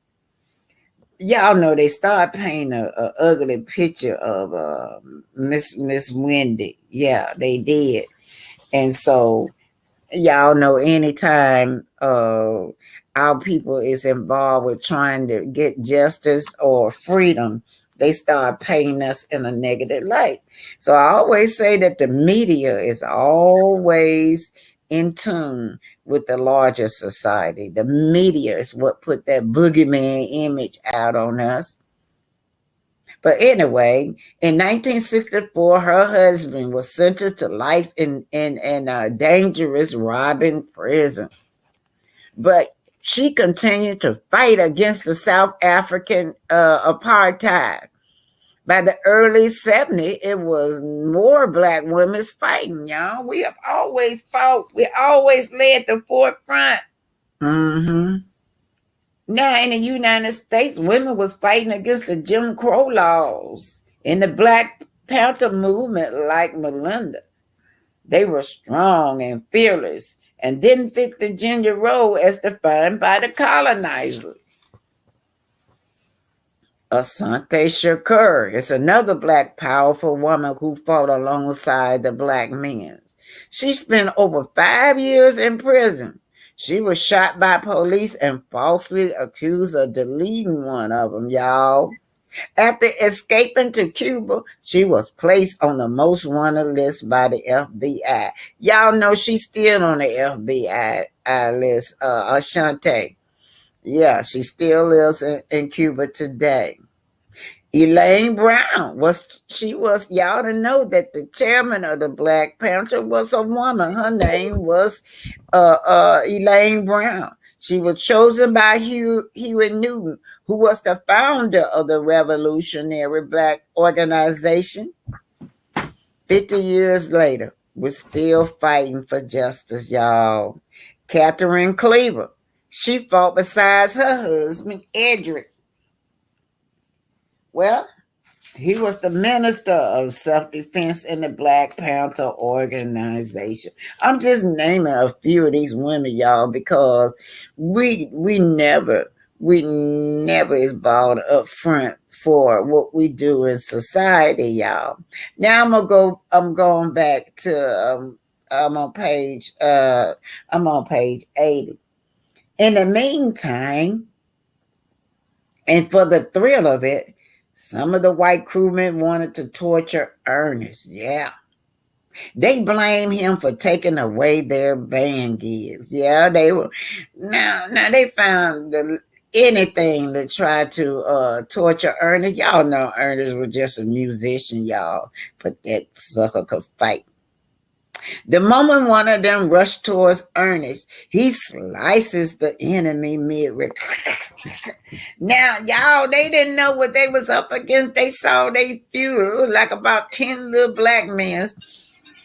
Y'all know they started painting a ugly picture of Miss Wendy. Yeah, they did. And so y'all know anytime our people is involved with trying to get justice or freedom, they start painting us in a negative light. So I always say that the media is always in tune with the larger society. The media is what put that boogeyman image out on us. But anyway, in 1964, her husband was sentenced to life in a dangerous robbing prison. But she continued to fight against the South African apartheid. By the early 70s, it was more black women fighting, y'all. We have always fought. We always led the forefront. Mm-hmm. Now, in the United States, women was fighting against the Jim Crow laws in the Black Panther movement like Malinda. They were strong and fearless and didn't fit the gender role as defined by the colonizer. Asante Shakur is another black powerful woman who fought alongside the black men. She spent over 5 years in prison. She was shot by police and falsely accused of deleting one of them, y'all. After escaping to Cuba, she was placed on the most wanted list by the FBI. Y'all know she's still on the FBI list, Asante. Yeah, she still lives in Cuba today. Elaine Brown was y'all to know that the chairman of the Black Panther was a woman. Her name was Elaine Brown. She was chosen by Huey Newton, who was the founder of the Revolutionary Black Organization. 50 years later, we're still fighting for justice, y'all. Catherine Cleaver, she fought besides her husband, Edric. Well, he was the minister of self-defense in the Black Panther organization. I'm just naming a few of these women, y'all, because we never is brought up front for what we do in society, y'all. Now I'm going back to I'm on page 80. In the meantime, and for the thrill of it, some of the white crewmen wanted to torture Ernest. Yeah. They blame him for taking away their band gigs. Yeah, they were. Now they found anything to try to torture Ernest. Y'all know Ernest was just a musician, y'all, but that sucker could fight. The moment one of them rushed towards Ernest, he slices the enemy midriff. Now, y'all, they didn't know what they was up against. They saw they few, like about 10 little black men.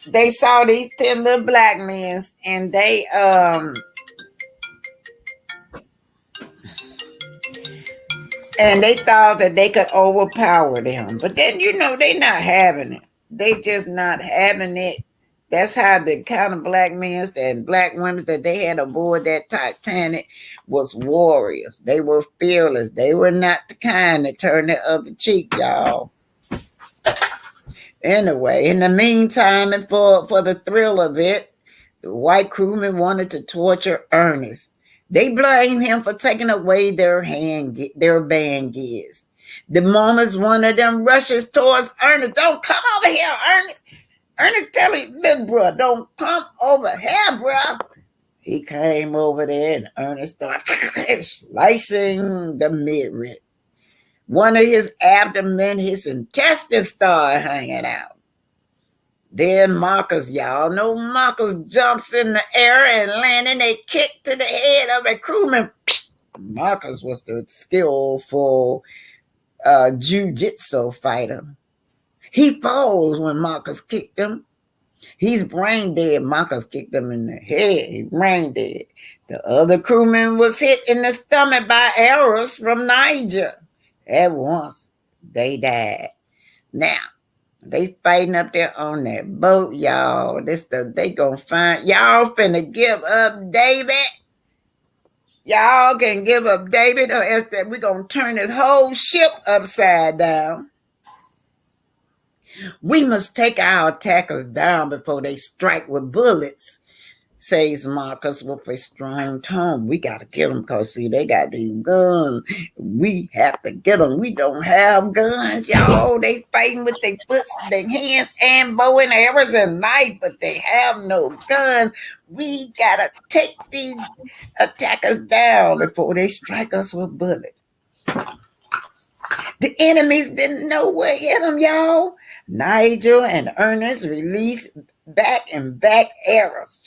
They saw these 10 little black men, and they thought that they could overpower them. But then, they not having it. They just not having it. That's how the kind of black men and black women that they had aboard that Titanic was warriors. They were fearless. They were not the kind that turn the other cheek, y'all. Anyway, in the meantime, and for the thrill of it, the white crewmen wanted to torture Ernest. They blamed him for taking away their band gears. The moment one of them rushes towards Ernest, "Don't come over here, Ernest." Ernest tell him, "Look, bro, don't come over here, bro." He came over there and Ernest started slicing the midriff. One of his abdomen, his intestines started hanging out. Then Marcus, y'all know Marcus jumps in the air and landing a kick to the head of a crewman. Marcus was the skillful jiu-jitsu fighter. He falls when Marcus kicked him. He's brain dead. Marcus kicked him in the head. He brain dead. The other crewman was hit in the stomach by arrows from Niger. At once, they died. Now, they fighting up there on that boat, y'all. They gonna find y'all finna give up David. Y'all can give up David, or else that we're gonna turn this whole ship upside down. We must take our attackers down before they strike with bullets, says Marcus with a strong tone. We got to get them because, see, they got these guns. We have to get them. We don't have guns, y'all. They fighting with their foot, their hands, and bow and arrows and knife, but they have no guns. We got to take these attackers down before they strike us with bullets. The enemies didn't know what hit them, y'all. Nigel and Ernest released back and back arrows.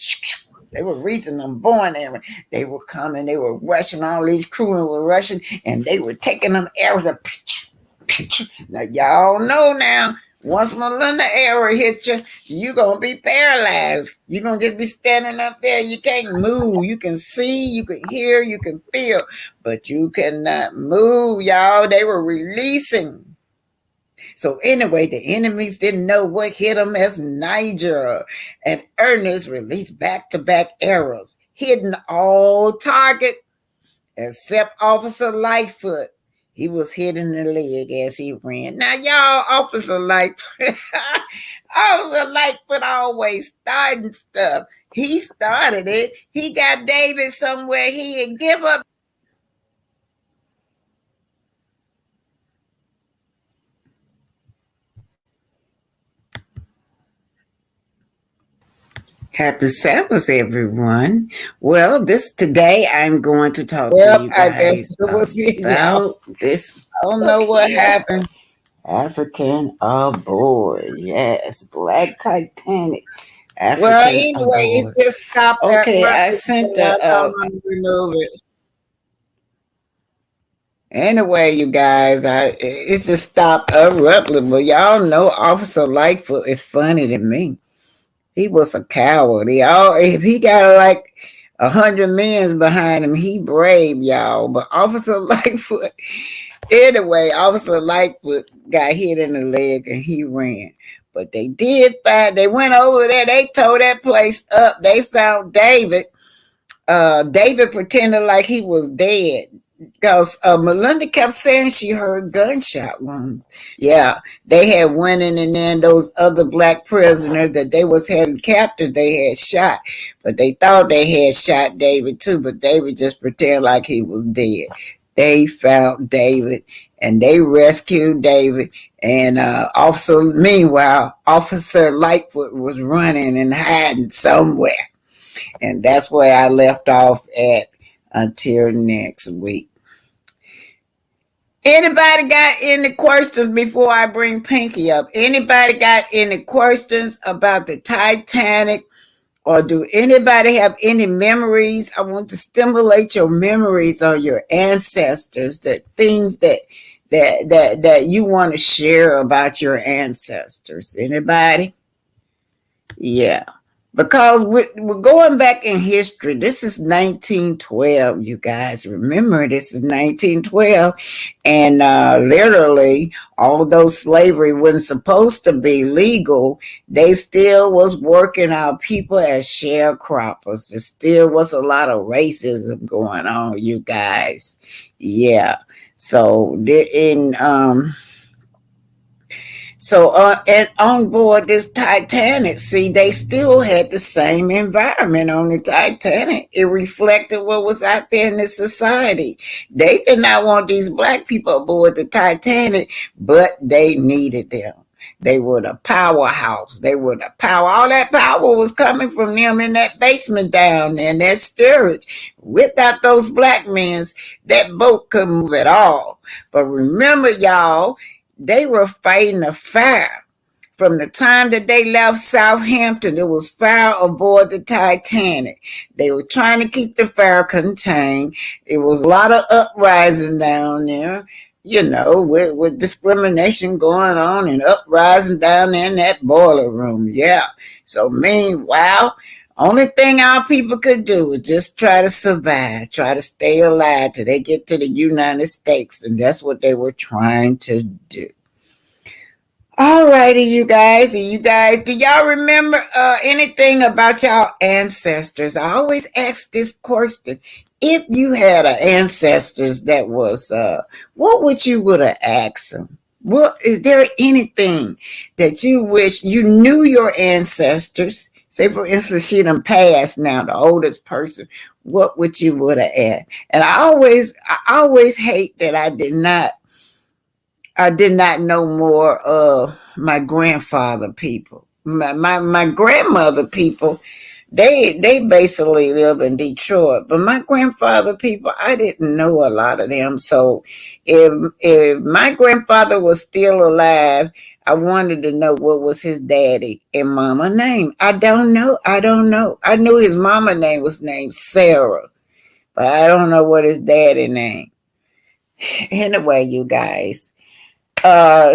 They were reaching them, born arrows. They were coming, they were rushing, all these crewmen were rushing, and they were taking them arrows. Now, y'all know now, once Malinda arrow hits you, you're going to be paralyzed. You're going to just be standing up there. You can't move. You can see, you can hear, you can feel, but you cannot move, y'all. They were releasing. So anyway, the enemies didn't know what hit them as Niger and Ernest released back-to-back arrows, hitting all target except Officer Lightfoot. He was hit in the leg as he ran. Now, y'all, Officer Lightfoot always starting stuff. He started it. He got David somewhere he'd give up. Happy Sabbath, everyone. Well, today I'm going to talk to you guys I guess it was about this. I don't know what happened. African aboard. Yes, Black Titanic. African well, anyway, aboard. It just stopped. Okay, I sent the. Remove it. Anyway, you guys, it just stopped abruptly. But y'all know Officer Lightfoot is funny to me. He was a coward. If he got like 100 men behind him, he brave, y'all. But Officer Lightfoot, anyway, Officer Lightfoot got hit in the leg and he ran. But they went over there. They tore that place up. They found David. David pretended like he was dead. Because Malinda kept saying she heard gunshot wounds. Yeah, they had went in and then those other black prisoners that they was having captured, they had shot. But they thought they had shot David too, but David just pretended like he was dead. They found David and they rescued David. And meanwhile, Officer Lightfoot was running and hiding somewhere. And that's where I left off at until next week. Anybody got any questions before I bring Pinky up? Anybody got any questions about the Titanic? Or do anybody have any memories? I want to stimulate your memories of your ancestors, that things that you want to share about your ancestors. Anybody? Yeah. Because we're going back in history. This is 1912, you guys. Remember, this is 1912. And literally, although slavery wasn't supposed to be legal, they still was working our people as sharecroppers. There still was a lot of racism going on, you guys. Yeah. So in and on board this Titanic, see, they still had the same environment on the Titanic. It reflected what was out there in the society. They did not want these black people aboard the Titanic, but they needed them. They were the powerhouse. They were the power. All that power was coming from them in that basement down there, in that steerage. Without those black men, that boat couldn't move at all. But remember, y'all, they were fighting a fire. From the time that they left Southampton, there was fire aboard the Titanic. They were trying to keep the fire contained. There was a lot of uprising down there, with discrimination going on and uprising down there in that boiler room. Yeah. So meanwhile, only thing our people could do is just try to survive, try to stay alive till they get to the United States. And that's what they were trying to do. All righty, you guys. Do y'all remember anything about y'all ancestors? I always ask this question. If you had an ancestors that was, what would you would have asked them? What is there anything that you wish you knew your ancestors? Say, for instance, she done passed now, the oldest person. What would you would have asked? And I always hate that I did not know more of my grandfather people. My grandmother people, they basically live in Detroit. But my grandfather people, I didn't know a lot of them. So if my grandfather was still alive, I wanted to know what was his daddy and mama name. I don't know. I knew his mama name was named Sarah, but I don't know what his daddy name. Anyway, you guys.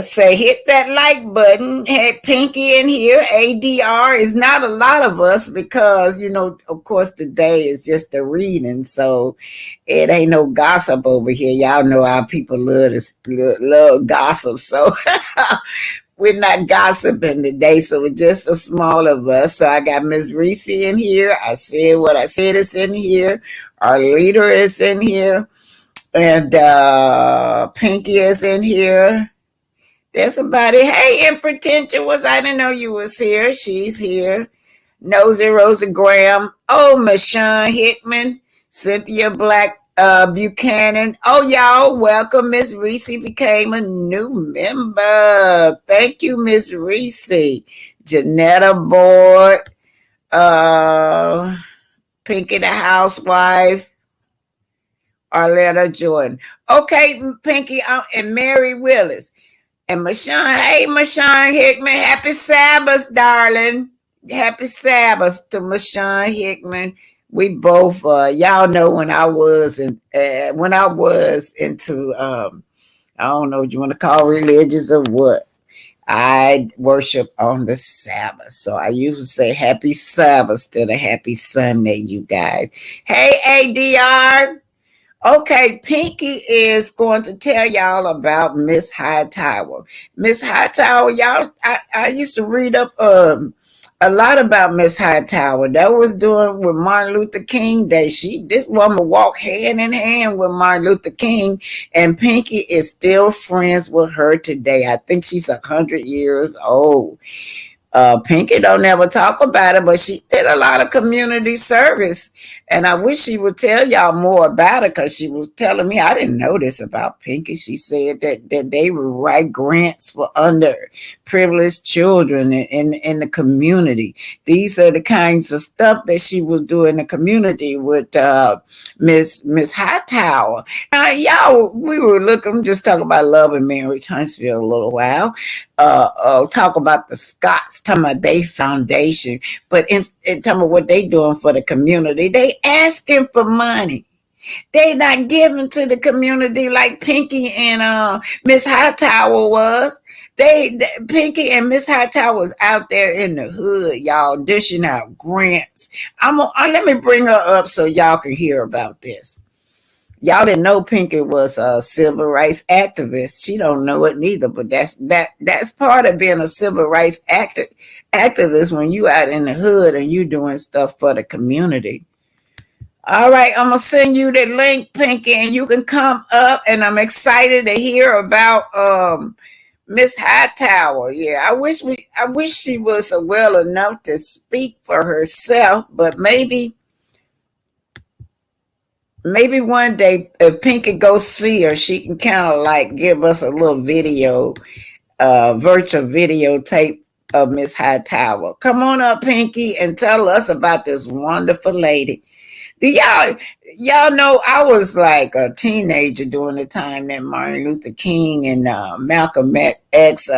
Say hit that like button. Hey, Pinky in here. ADR is not a lot of us because, of course, today is just a reading. So it ain't no gossip over here. Y'all know our people love gossip. So we're not gossiping today. So it's just a small of us. So I got Miss Reese in here. I said what I said is in here. Our leader is in here. And Pinky is in here. There's somebody. Hey, Impotentious. I didn't know you was here. She's here. Nosy Rosa Graham. Oh, Michonne Hickman. Cynthia Black Buchanan. Oh, y'all, welcome. Miss Reese became a new member. Thank you, Miss Reese. Janetta Boyd. Pinky the housewife. Arletta Jordan. Okay, Pinky and Mary Willis. And Michonne, hey, Michonne Hickman, happy Sabbath, darling. Happy Sabbath to Michonne Hickman. We both, y'all know when I was into, I don't know what you want to call religious or what. I worship on the Sabbath. So I usually say happy Sabbath instead of happy Sunday, you guys. Hey, ADR. Okay, Pinky is going to tell y'all about Miss Hightower. Miss Hightower, y'all, I used to read up a lot about Miss Hightower. That was doing with Martin Luther King Day. This woman walked hand in hand with Martin Luther King, and Pinky is still friends with her today. I think she's 100 years old. Pinky don't ever talk about it, but she did a lot of community service. And I wish she would tell y'all more about it because she was telling me I didn't know this about Pinky. She said that they would write grants for underprivileged children in the community. These are the kinds of stuff that she will do in the community with Miss Hightower. Y'all, we were looking, I'm just talking about Love and Marriage Huntsville a little while. Talk about the Scots, talking about their foundation, but in talking about what they doing for the community, they asking for money. They not giving to the community like Pinky and Miss Hightower was. Pinky and Miss Hightower was out there in the hood, y'all, dishing out grants. Let me bring her up so y'all can hear about this. Y'all didn't know Pinky was a civil rights activist. She don't know it neither, but that's part of being a civil rights activist when you out in the hood and you doing stuff for the community. All right, I'm gonna send you the link, Pinky, and you can come up. And I'm excited to hear about Miss Hightower. Yeah, I wish she was well enough to speak for herself, but maybe one day if Pinky go see her, she can kind of like give us a little video, virtual videotape of Miss Hightower. Come on up, Pinky, and tell us about this wonderful lady. Do y'all know I was like a teenager during the time that Martin Luther King and Malcolm X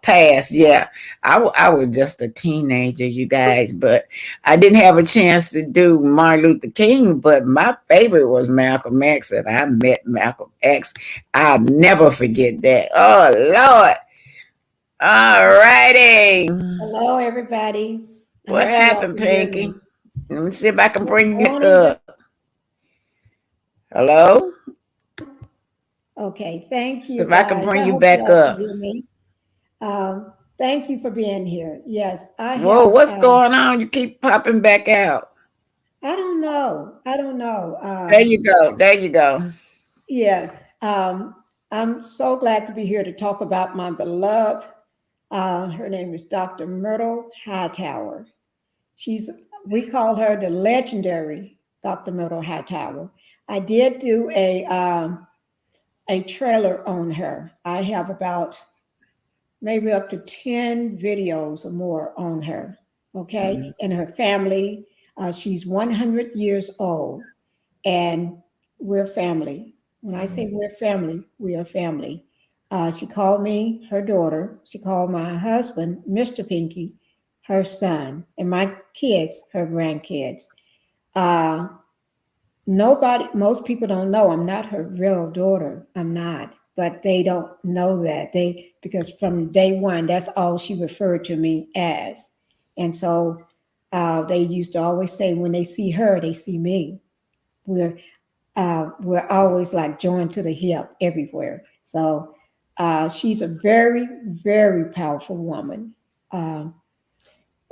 passed. Yeah, I was just a teenager, you guys, but I didn't have a chance to do Martin Luther King. But my favorite was Malcolm X, and I met Malcolm X. I'll never forget that. Oh Lord! All righty, Hello, everybody. I what hope you all happened, can hear Pinky? me. Let me see if I can Good bring you morning. up. Hello? Okay, thank See you, if I can guys. bring I you hope you back all can up. hear me. Thank you for being here. Yes, I Whoa, have. what's going on? You keep popping back out. I don't know. I don't know. There you go. There you go. Yes, I'm so glad to be here to talk about my beloved. Her name is Dr. Myrtle Hightower. She's, we call her the legendary Dr. Myrtle Hightower. I did do a trailer on her. I have about maybe up to 10 videos or more on her, okay? And her family. She's 100 years old, and we're family. When I say we're family, we are family. She called me her daughter. She called my husband, Mr. Pinky, her son, and my kids, her grandkids. Uh, most people don't know I'm not her real daughter. I'm not, but they don't know that because from day one, that's all she referred to me as. And so they used to always say when they see her, they see me. We're we're always like joined to the hip everywhere. So she's a very, very powerful woman. Um,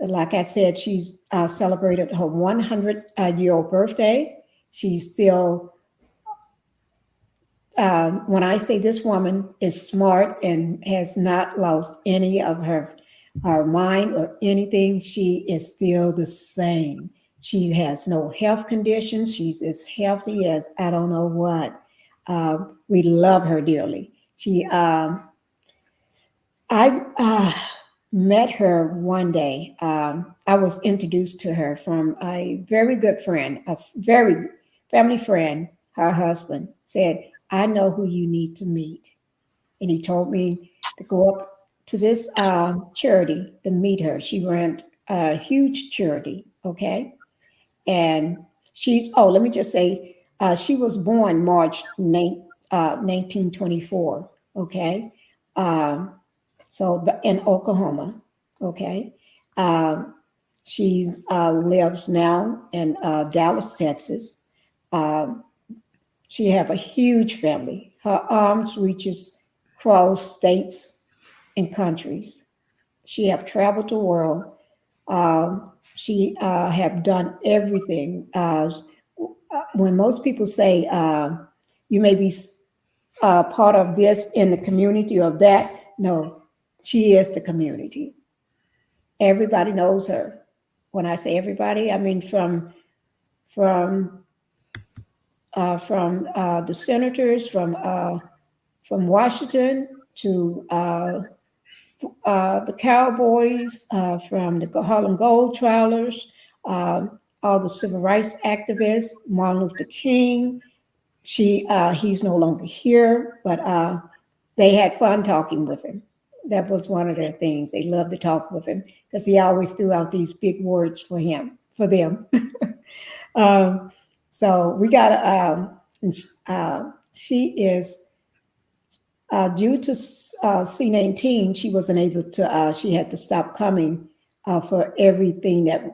like I said, she's celebrated her 100-year-old birthday. She's still, when I say this woman is smart and has not lost any of her mind or anything, she is still the same. She has no health conditions. She's as healthy as I don't know what. We love her dearly. I met her one day. I was introduced to her from a very good friend, a very family friend. Her husband said, "I know who you need to meet," and he told me to go up to this charity to meet her. She ran a huge charity, okay, and she's. Oh, let me just say, she was born March 1924. Okay. Um, so in Oklahoma, okay. Um, she lives now in Dallas, Texas. Um, she have a huge family. Her arms reaches across states and countries. She have traveled the world. She have done everything. When most people say you may be part of this in the community or that, no, she is the community. Everybody knows her. When I say everybody, I mean from from the senators from Washington to the Cowboys, from the Harlem Gold Trailers, all the civil rights activists, Martin Luther King. He's no longer here, but they had fun talking with him. That was one of their things. They loved to talk with him because he always threw out these big words for them. um, so we got she is due to C19. She wasn't able to. She had to stop coming for everything that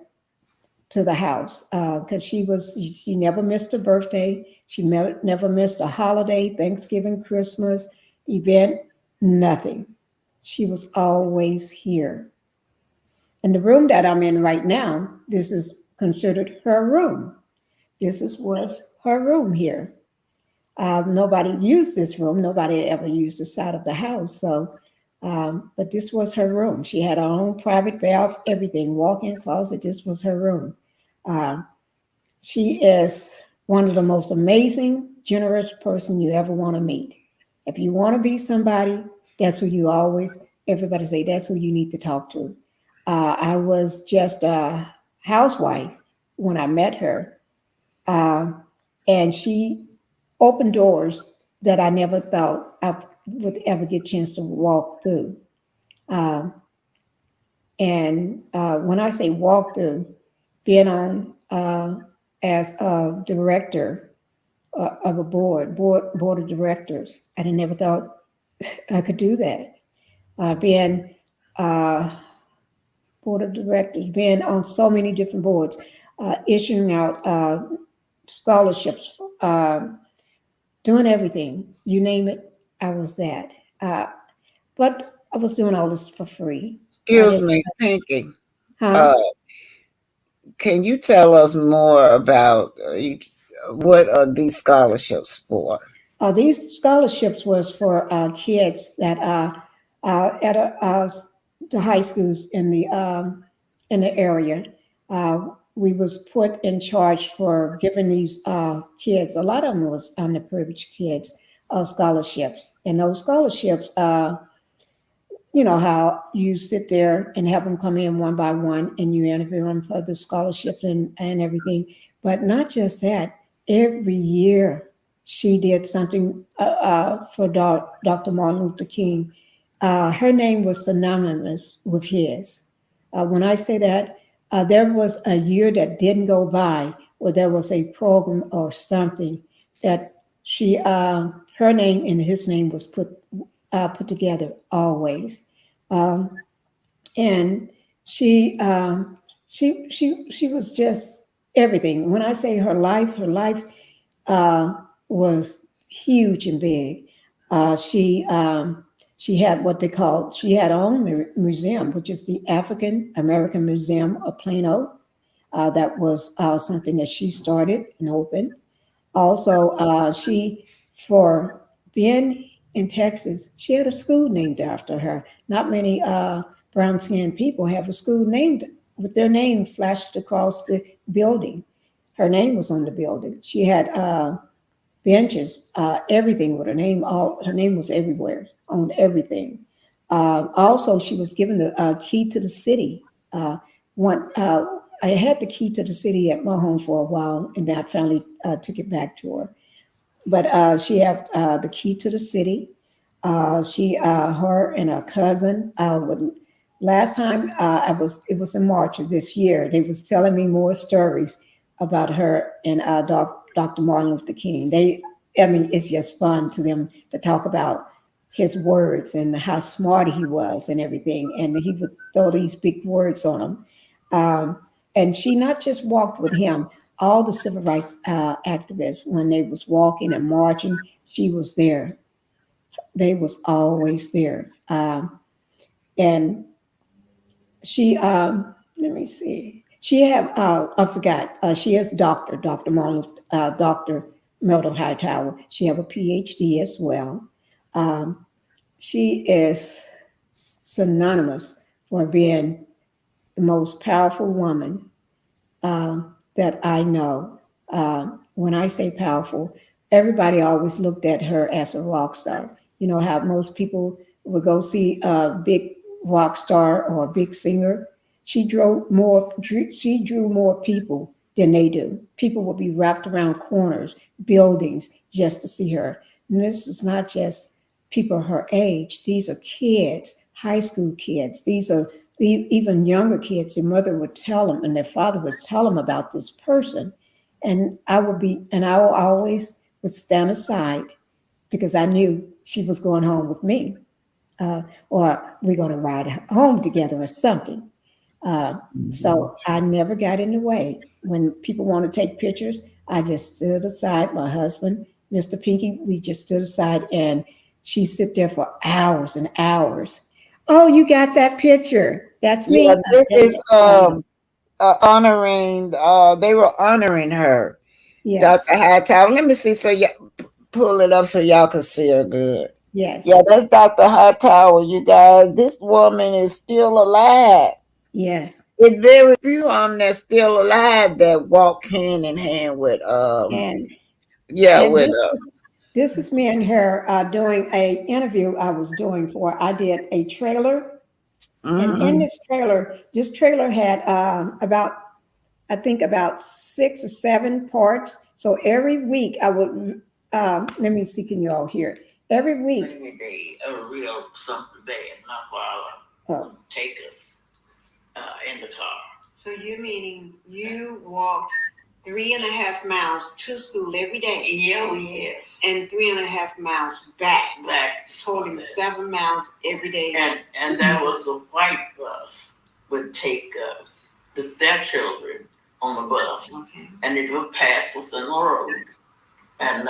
to the house because she never missed a birthday. She never missed a holiday, Thanksgiving, Christmas event, nothing. She was always here. And the room that I'm in right now, this is considered her room. Was her room here. Nobody used this room. Nobody ever used the side of the house. So, but this was her room. She had her own private bath, everything, walk-in closet. This was her room. Uh, she is one of the most amazing, generous person you ever want to meet. If you want to be somebody, that's who you always, everybody say, that's who you need to talk to. I was just a housewife when I met her. Uh, and she opened doors that I never thought I would ever get a chance to walk through. Um, and when I say walk through, being on as a director of a board of directors, I never thought I could do that. Being uh, board of directors, being on so many different boards, issuing out scholarships, doing everything. You name it, I was that. But I was doing all this for free. I Excuse didn't, me, Pinky. huh? Uh, can you tell us more about what are these scholarships for? These scholarships was for kids that at the high schools in the area. We was put in charge for giving these kids. A lot of them was underprivileged kids scholarships, and those scholarships. You know how you sit there and have them come in one by one and you interview them for the scholarships and everything. But not just that, every year she did something for Dr. Martin Luther King. Her name was synonymous with his. When I say that, there was a year that didn't go by where there was a program or something that her name and his name was put together always. Um, and she was just everything. When I say her life uh, was huge and big. She had what they called, she had her own museum, which is the African American Museum of Plano. That was something that she started and opened. Also, for being in Texas, she had a school named after her. Not many brown skinned people have a school named with their name flashed across the building. Her name was on the building. She had benches, everything with her name. All her name was everywhere on everything. Also, she was given the key to the city. One, I had the key to the city at my home for a while, and then I finally took it back to her. But she had the key to the city. Her and her cousin would. Last time it was in March of this year. They was telling me more stories about her and Dr. Martin Luther King. I mean, it's just fun to them to talk about his words and how smart he was and everything. And he would throw these big words on him. Um, and she not just walked with him, all the civil rights activists, when they was walking and marching, she was there. They was always there. And let me see. I forgot. She is Dr. Marlon, Dr. Myrtle Hightower. She have a PhD as well. Um, she is synonymous for being the most powerful woman that I know. When I say powerful, everybody always looked at her as a rock star. You know how most people would go see a big rock star or a big singer. She drew more people than they do. People will be wrapped around corners, buildings, just to see her. And this is not just people her age. These are kids, high school kids. These are even younger kids. Their mother would tell them, and their father would tell them about this person. And I will always would stand aside because I knew she was going home with me, or we're going to ride home together or something. So I never got in the way. When people want to take pictures, I just stood aside. My husband, Mr. Pinky, we just stood aside, and she sit there for hours and hours. Oh, you got that picture? That's Yeah, me. this is honoring. They were honoring her, Yes, Dr. Hightower. Let me see. So yeah, pull it up so y'all can see her good. yes, Yeah, that's Dr. Hightower. You guys, this woman is still alive. yes. It's very few of them that's still alive that walk hand in hand with And yeah, and with this is me and her doing a interview I was doing for. I did a trailer, and in mhm. this trailer had about, I think, about 6 or 7 parts. So every week I would, let me see, can you all hear? Every week. Maybe they a real something bad. My father Oh, take us in the car. So you're meaning you walked 3.5 miles to school every day Yeah, oh, yes. and 3.5 miles back, Back. totaling 7 miles every day. And that was a white bus would take their children on the bus, Okay. and it would pass us in the road, and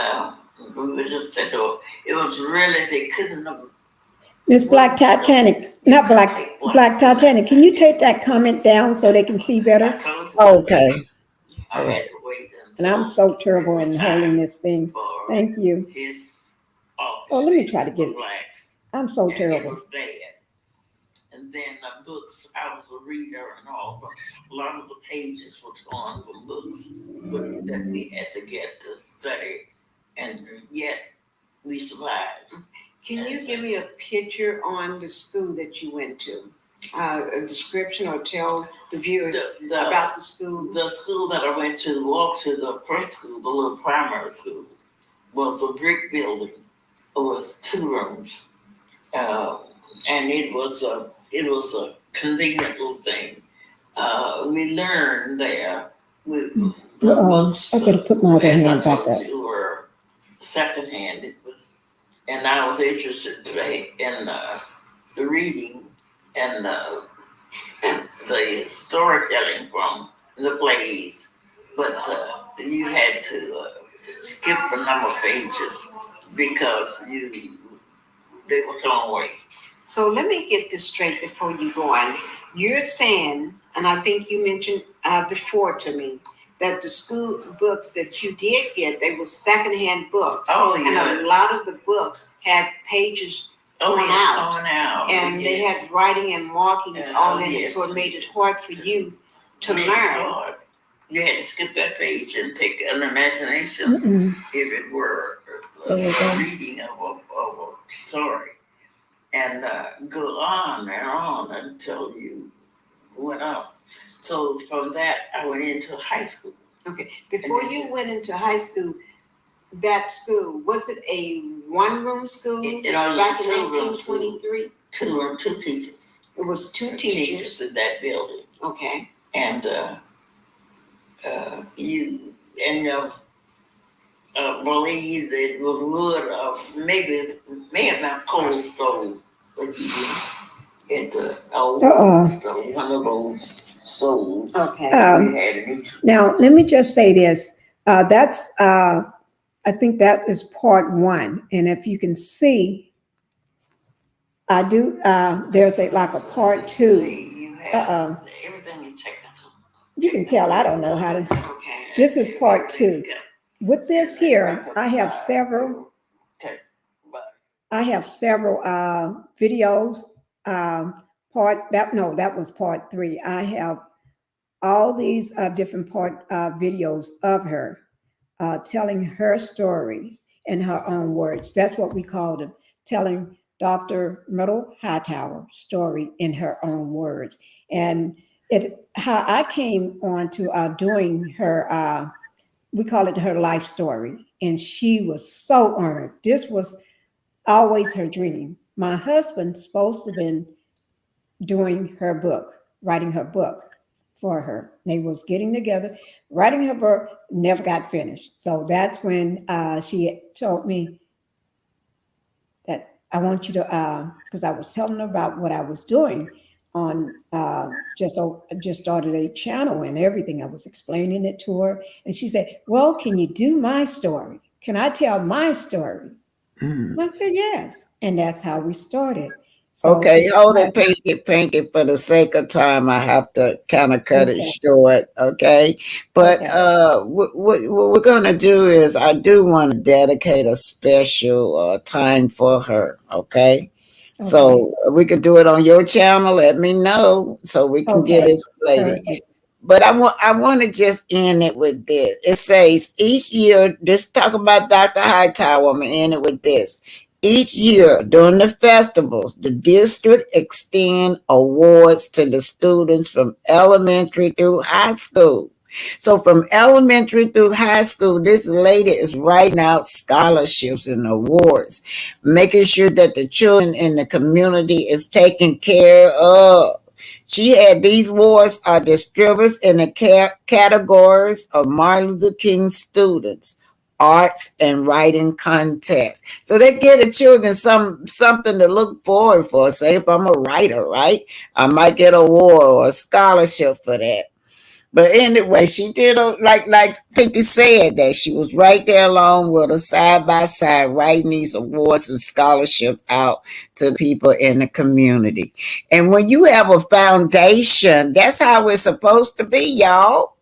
we would just say, "Oh, it was really they couldn't have." Miss Black Titanic, not Black Titanic. Can you take that comment down so they can see I better? told you Okay. I had to wait And until I'm so it terrible was in holding time this thing. for Thank you. his Oh, office let me visit try to get for it. blacks, I'm so and it terrible. was bad. And then books, I was a reader and all, but a lot of the pages were torn from books that we had to get to study, and yet we survived. Can you give me a picture on the school that you went to? A description, or tell the viewers about the school? The school that I went to, walked to the first school, the little primary school, was a brick building with 2 rooms, and it was a convenient little thing. We learned there. The books I better put my other as I hand back told up. you, were secondhand. It was, and I was interested today in the reading and the storytelling from the plays, but you had to skip a number of pages because they were thrown away. So let me get this straight before you go on. You're saying, and I think you mentioned before to me, that the school books that you did get, they were secondhand books. Oh, And yeah. a lot of the books had pages torn out. And they had writing and markings all in it, so it made it hard for you to learn. You had to skip that page and take an imagination Mm-mm. if it were There you go. a reading of a story, and go on and on until you went up. So from that, I went into high school. Okay, before you went into high school, that school, was it a one-room school back in 1923? Two teachers. It was two teachers in that building. Okay. And you believe it was wood, maybe may have been coal stove, but into old stove, one of those stoves. Okay. We had in each. Now, let me just say this. I think that is part 1. And if you can see, I do, there's like a part 2. You have everything is technical. You can tell I don't know how to. Okay. This is part 2. With this here, I have several videos. That was part 3. I have all these different videos of her. telling her story in her own words. That's what we called it, telling Dr. Myrtle Hightower story in her own words. And it how I came on to doing her, we call it her life story. And she was so honored. This was always her dream. My husband's supposed to have been doing her book, writing her book for her. They was getting together, writing her book, never got finished. So that's when she told me that I want you to, because I was telling her about what I was doing on just started a channel and everything. I was explaining it to her, and she said, "Well, can you do my story? Can I tell my story?" Mm. And I said, "Yes," and that's how we started. So Okay, it hold it, has Pinky, Pinky. For the sake of time, I have to kind of cut it okay, short. Okay, but okay, what we're gonna do is, I do want to dedicate a special time for her. Okay, okay, so we could do it on your channel. Let me know so we can get okay, it slated. perfect. But I want to just end it with this. It says each year, just talk about Dr. Hightower. I'm gonna end it with this. Each year during the festivals, the district extend awards to the students from elementary through high school. So from elementary through high school, this lady is writing out scholarships and awards, making sure that the children in the community is taken care of. She had these awards are distributed in the categories of Martin Luther King students, arts and writing contests. So they give the children something to look forward for. Say if I'm a writer, right? I might get an award or a scholarship for that. But anyway, she did like Pinky said, that she was right there along with her side by side, writing these awards and scholarship out to the people in the community. And when you have a foundation, that's how it's supposed to be, y'all.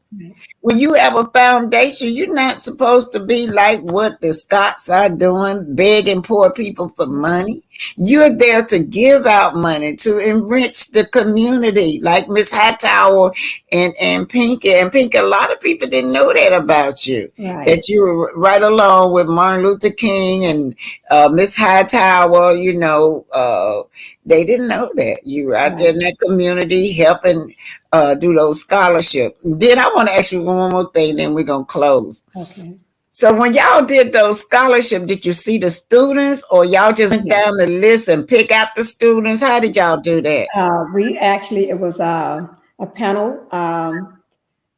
When you have a foundation, you're not supposed to be like what the Scots are doing, begging poor people for money. You're there to give out money to enrich the community, like Miss Hightower and Pinky. And Pinky, a lot of people didn't know that about you, Right, that you were right along with Martin Luther King and Miss Hightower. They didn't know that you were out there right, in that community helping do those scholarships. Then I want to ask you one more thing, then we're gonna close. okay. So when y'all did those scholarships, did you see the students, or y'all just went Yes. down the list and pick out the students? How did y'all do that? We actually, it was a panel.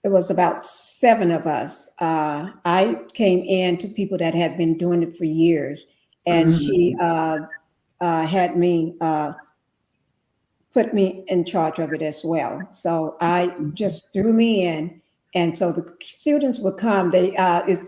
It was about seven of us. I came in to people that had been doing it for years, and she Mhm. had me put me in charge of it as well. So I just threw me in, and so the students would come. They it's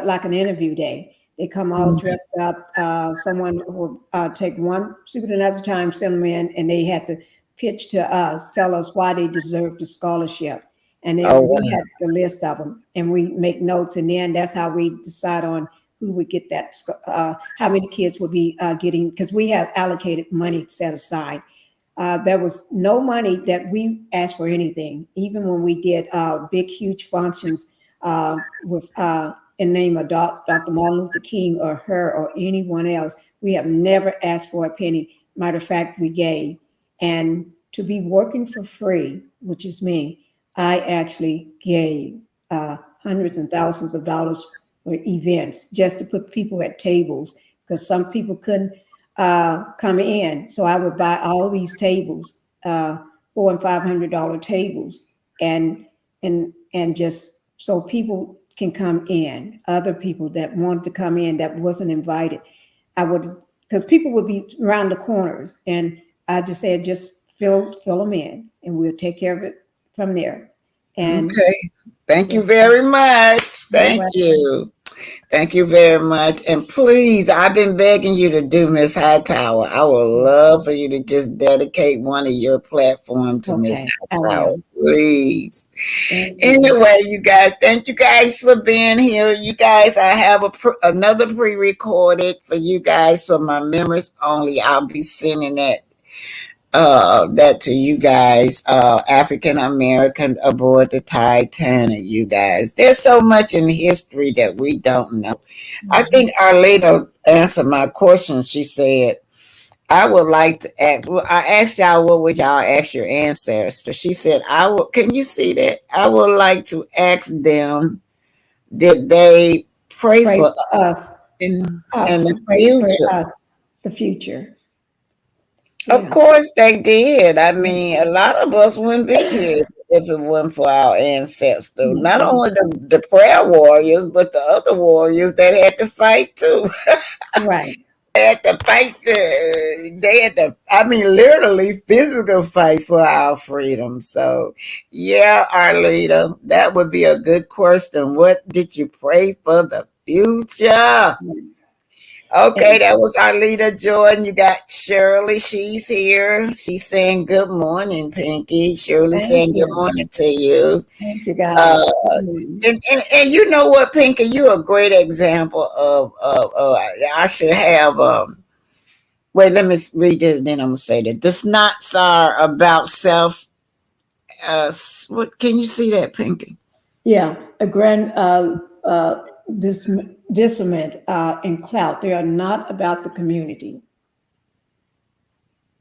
like an interview day. They come all Mhm. dressed up. Someone will take one student at a time, send them in, and they had to pitch to us, tell us why they deserve the scholarship, and Oh then we wow. had the list of them, and we make notes, and then that's how we decide on who would get that, how many kids would be getting, because we have allocated money set aside. There was no money that we asked for anything, even when we did big, huge functions with in name of Dr. Martin Luther King or her or anyone else. We have never asked for a penny. Matter of fact, we gave. And to be working for free, which is me, I actually gave hundreds and thousands of dollars for events just to put people at tables because some people couldn't come in. So I would buy all these tables, $400 and $500 tables, and just so people can come in. Other people that wanted to come in that wasn't invited, I would, because people would be around the corners, and I just said just fill them in, and we'll take care of it from there. And Okay. Thank yeah, you very much. you're Thank welcome. you. Thank you very much. And please, I've been begging you to do Miss Hightower. I would love for you to just dedicate one of your platform to Miss Okay, I Hightower. will. Please. Thank you. Anyway, you guys, thank you guys for being here. You guys, I have another pre-recorded for you guys for my members only. I'll be sending that that to you guys, African American aboard the Titanic. You guys, there's so much in history that we don't know. I think our leader answered my question. She said, I would like to ask. Well, I asked y'all, what would y'all ask your ancestors? She said, I will. Can you see that? I would like to ask them, did they pray Pray for us for us, in the to pray for future? us, the future. Of Yeah, course they did. I yeah. mean, a lot of us wouldn't be here if it wasn't for our ancestors. Not Mhm. only the prayer warriors, but the other warriors that had to fight too. Right. They had to fight. They had to, I mean, literally physical fight for our freedom. So, yeah, our leader, that would be a good question. What did you pray for the future? Okay, And that was our leader, Jordan. You got Shirley. She's here. She's saying good morning, Pinky. Shirley thank saying good you. morning to you. Thank you, Uh, guys. Mhm. and you know what, Pinky, you're a great example of I should have wait, let me read this, then I'm gonna say that. This knots are about self what can you see that, Pinky? Yeah, a grand dissonant in clout. They are not about the community.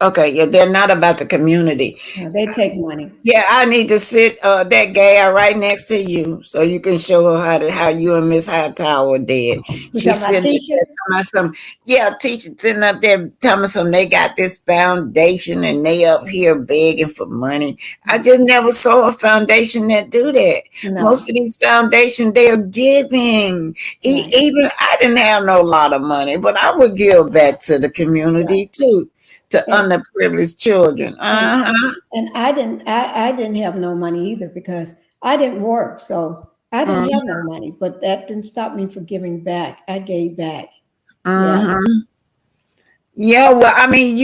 Okay, yeah, they're not about the community. They take money. Yeah, I need to sit that gal right next to you so you can show her how you and Miss Hightower did. You She's talking about sitting up Tisha? there telling me some, yeah, teacher sitting up there telling me some they got this foundation and they up here begging for money. I just never saw a foundation that do that. No. Most of these foundations they're giving. Right. Even I didn't have no lot of money, but I would give back to the Right. community too, to And underprivileged children. and Uh-huh. and I didn't have no money either because I didn't work, so I didn't have no money. But that didn't stop me from giving back. I gave back. Yeah. Mm-hmm. Yeah, well, I mean,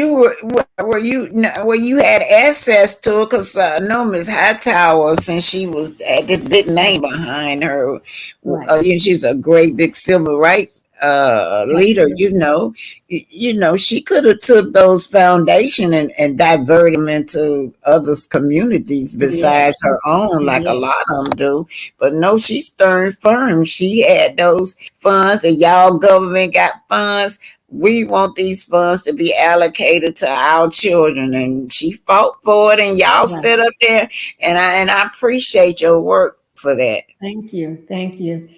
were you had access to it because I know Miss Hightower, since she was had this big name behind her. Right. She's a great big civil rights leader. Absolutely. You know, she could have took those foundation and divert them into others communities Yes. besides her own, like a Yes. lot of them do. But no, she stern firm. She had those funds, and y'all government got funds. We want these funds to be allocated to our children, and she fought for it, and y'all Right. stood up there, and I appreciate your work for that. Thank you. Thank you.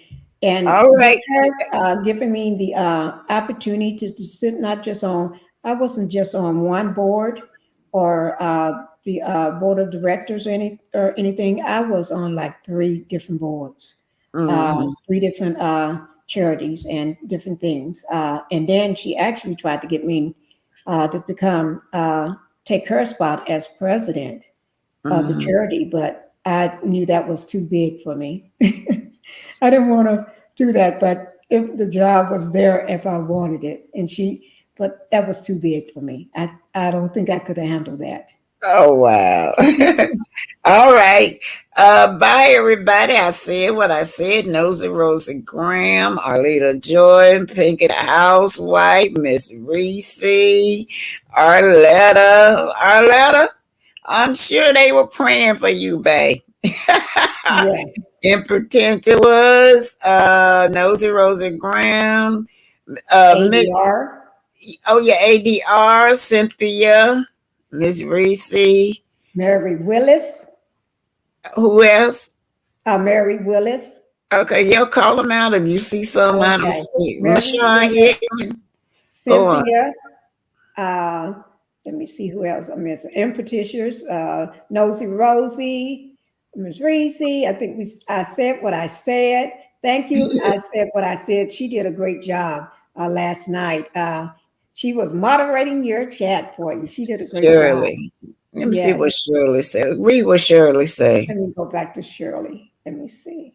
And All with right. her giving me the opportunity to sit not just on, I wasn't just on one board or the board of directors or anything. I was on like three different boards, Mm-hmm. three different charities and different things. And then she actually tried to get me to take her spot as president of the Mm-hmm. charity, but I knew that was too big for me. I didn't want to do that, but if the job was there, if I wanted it, but that was too big for me. I don't think I could have handled that. Oh wow. All right. Bye everybody. I said what I said. Nosy Rosie Graham, Arlita Jordan, Pinky the Housewife, Miss Reese, Arletta. I'm sure they were praying for you, babe. Yeah, In particular was Nosy Rosie Graham, Miss, ADR, oh yeah, ADR, Cynthia, Miss Reese. Mary Willis, Who else? Mary Willis. Okay, yeah, call them out if you see something I don't Okay, see. Mary Rashawn Willis, Hickman. Go on. Cynthia. Uh, Let me see who else I'm missing. Impetitious, Nosy Rosie, Miss Reese. I think I said what I said. Thank you. I said what I said. She did a great job last night. She was moderating your chat for you. She did a great job. Shirley. Let me see Yes. what Shirley said. Read what Shirley say. Let me go back to Shirley. Let me see.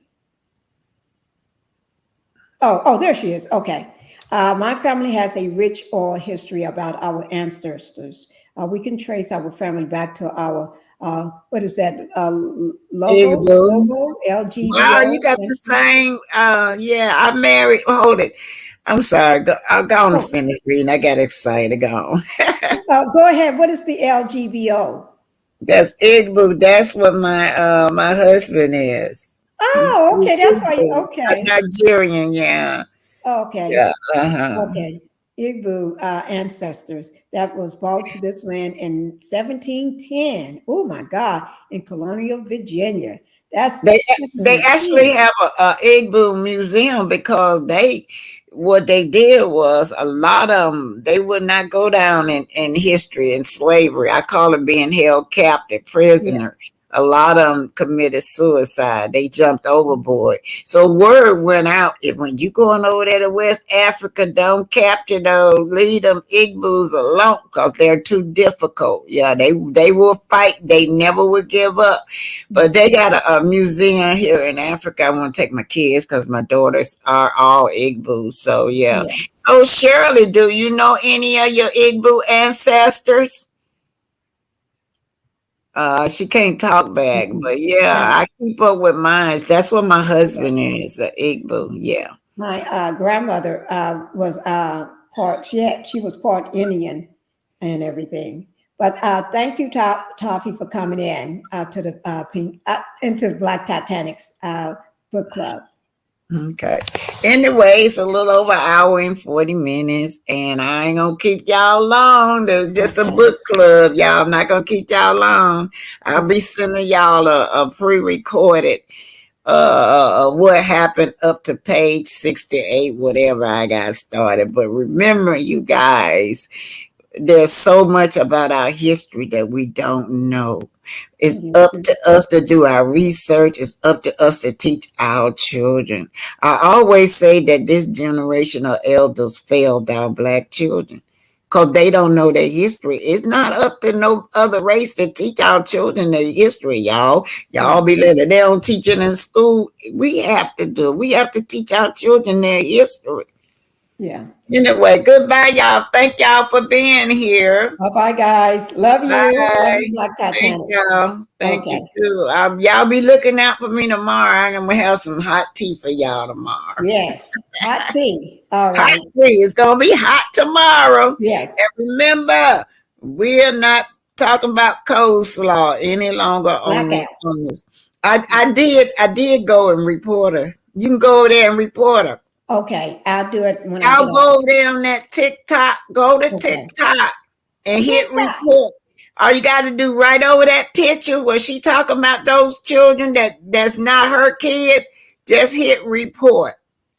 Oh, there she is. Okay. My family has a rich oral history about our ancestors. We can trace our family back to our, what is that, Igbo. Wow, you LGBO. got the same. Yeah, I married. Hold it. I'm sorry. I'll go on and Oh, finish reading. I got excited. Go on. Go ahead. What is the LGBO? That's Igbo. That's what my husband is. He's Oh, okay. That's why you, Igbo, okay. Nigerian. Yeah, Okay. yeah. Uh-huh. Okay. Igbo ancestors that was brought to this land in 1710. Oh my God, in colonial Virginia. That's They they actually 1710. have a Igbo museum because what they did was a lot of them they would not go down in history and slavery. I call it being held captive, Yeah. prisoner. A lot of them committed suicide. They jumped overboard. So word went out when you going over there to West Africa, don't capture those, leave them Igbos alone because they're too difficult. Yeah, they will fight. They never would give up. But they got a museum here in Africa. I want to take my kids because my daughters are all Igbo. So yeah. Yeah. So Shirley, do you know any of your Igbo ancestors? She can't talk back, Mhm. but yeah, Um, I keep up with mine. That's what my yeah. husband is, Igbo. Yeah. My grandmother was part, she was part Indian and everything. But thank you, Toffee, for coming in to the into the Black Titanic's book club. Okay. Anyway, it's a little over an hour and 40 minutes, and I ain't gonna keep y'all long. There's just a Okay. book club, y'all. I'm not gonna keep y'all long. I'll be sending y'all a pre-recorded what happened up to page 68, whatever I got started. But remember, you guys, there's so much about our history that we don't know. It's up Mhm. to us to do our research. It's up to us to teach our children. I always say that this generation of elders failed our Black children because they don't know their history. It's not up to no other race to teach our children their history, y'all. Y'all Right. be letting they don't teach it in school. We have to do it. We have to teach our children their history. Yeah. Anyway, goodbye, y'all. Thank y'all for being here. Bye bye, guys. Love you. Love Bye. you, Black Thank Titanic. y'all. Thank you Okay. too. Y'all be looking out for me tomorrow. I'm gonna have some hot tea for y'all tomorrow. Yes. Hot tea. All Hot right. tea. It's gonna be hot tomorrow. Yes. And remember, we're not talking about coleslaw any longer on this. Blackout. On this. I did go and report her. You can go over there and report her. Okay. I'll do it when I Y'all get go off. over there on that TikTok. Go to Okay. TikTok and hit TikTok. report. All you got to do right over that picture where she talking about those children that's not her kids. Just hit report,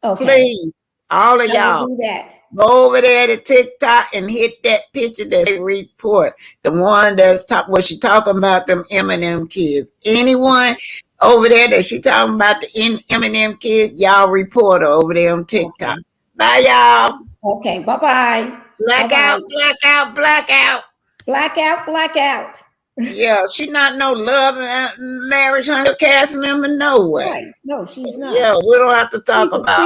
Okay. please. All of I will y'all do that. go over there to TikTok and hit that picture that say report. The one that's talk what she talking about them Eminem kids. Anyone over there that she talking about the Eminem kids, y'all report her over there on TikTok. Okay. Bye, y'all. Okay. Bye bye. Bye bye. Blackout, blackout, blackout. Blackout. Blackout. Yeah, she not no love and marriage hunter cast member. No way. Right. No, she's not. Yeah, we don't have to talk She's about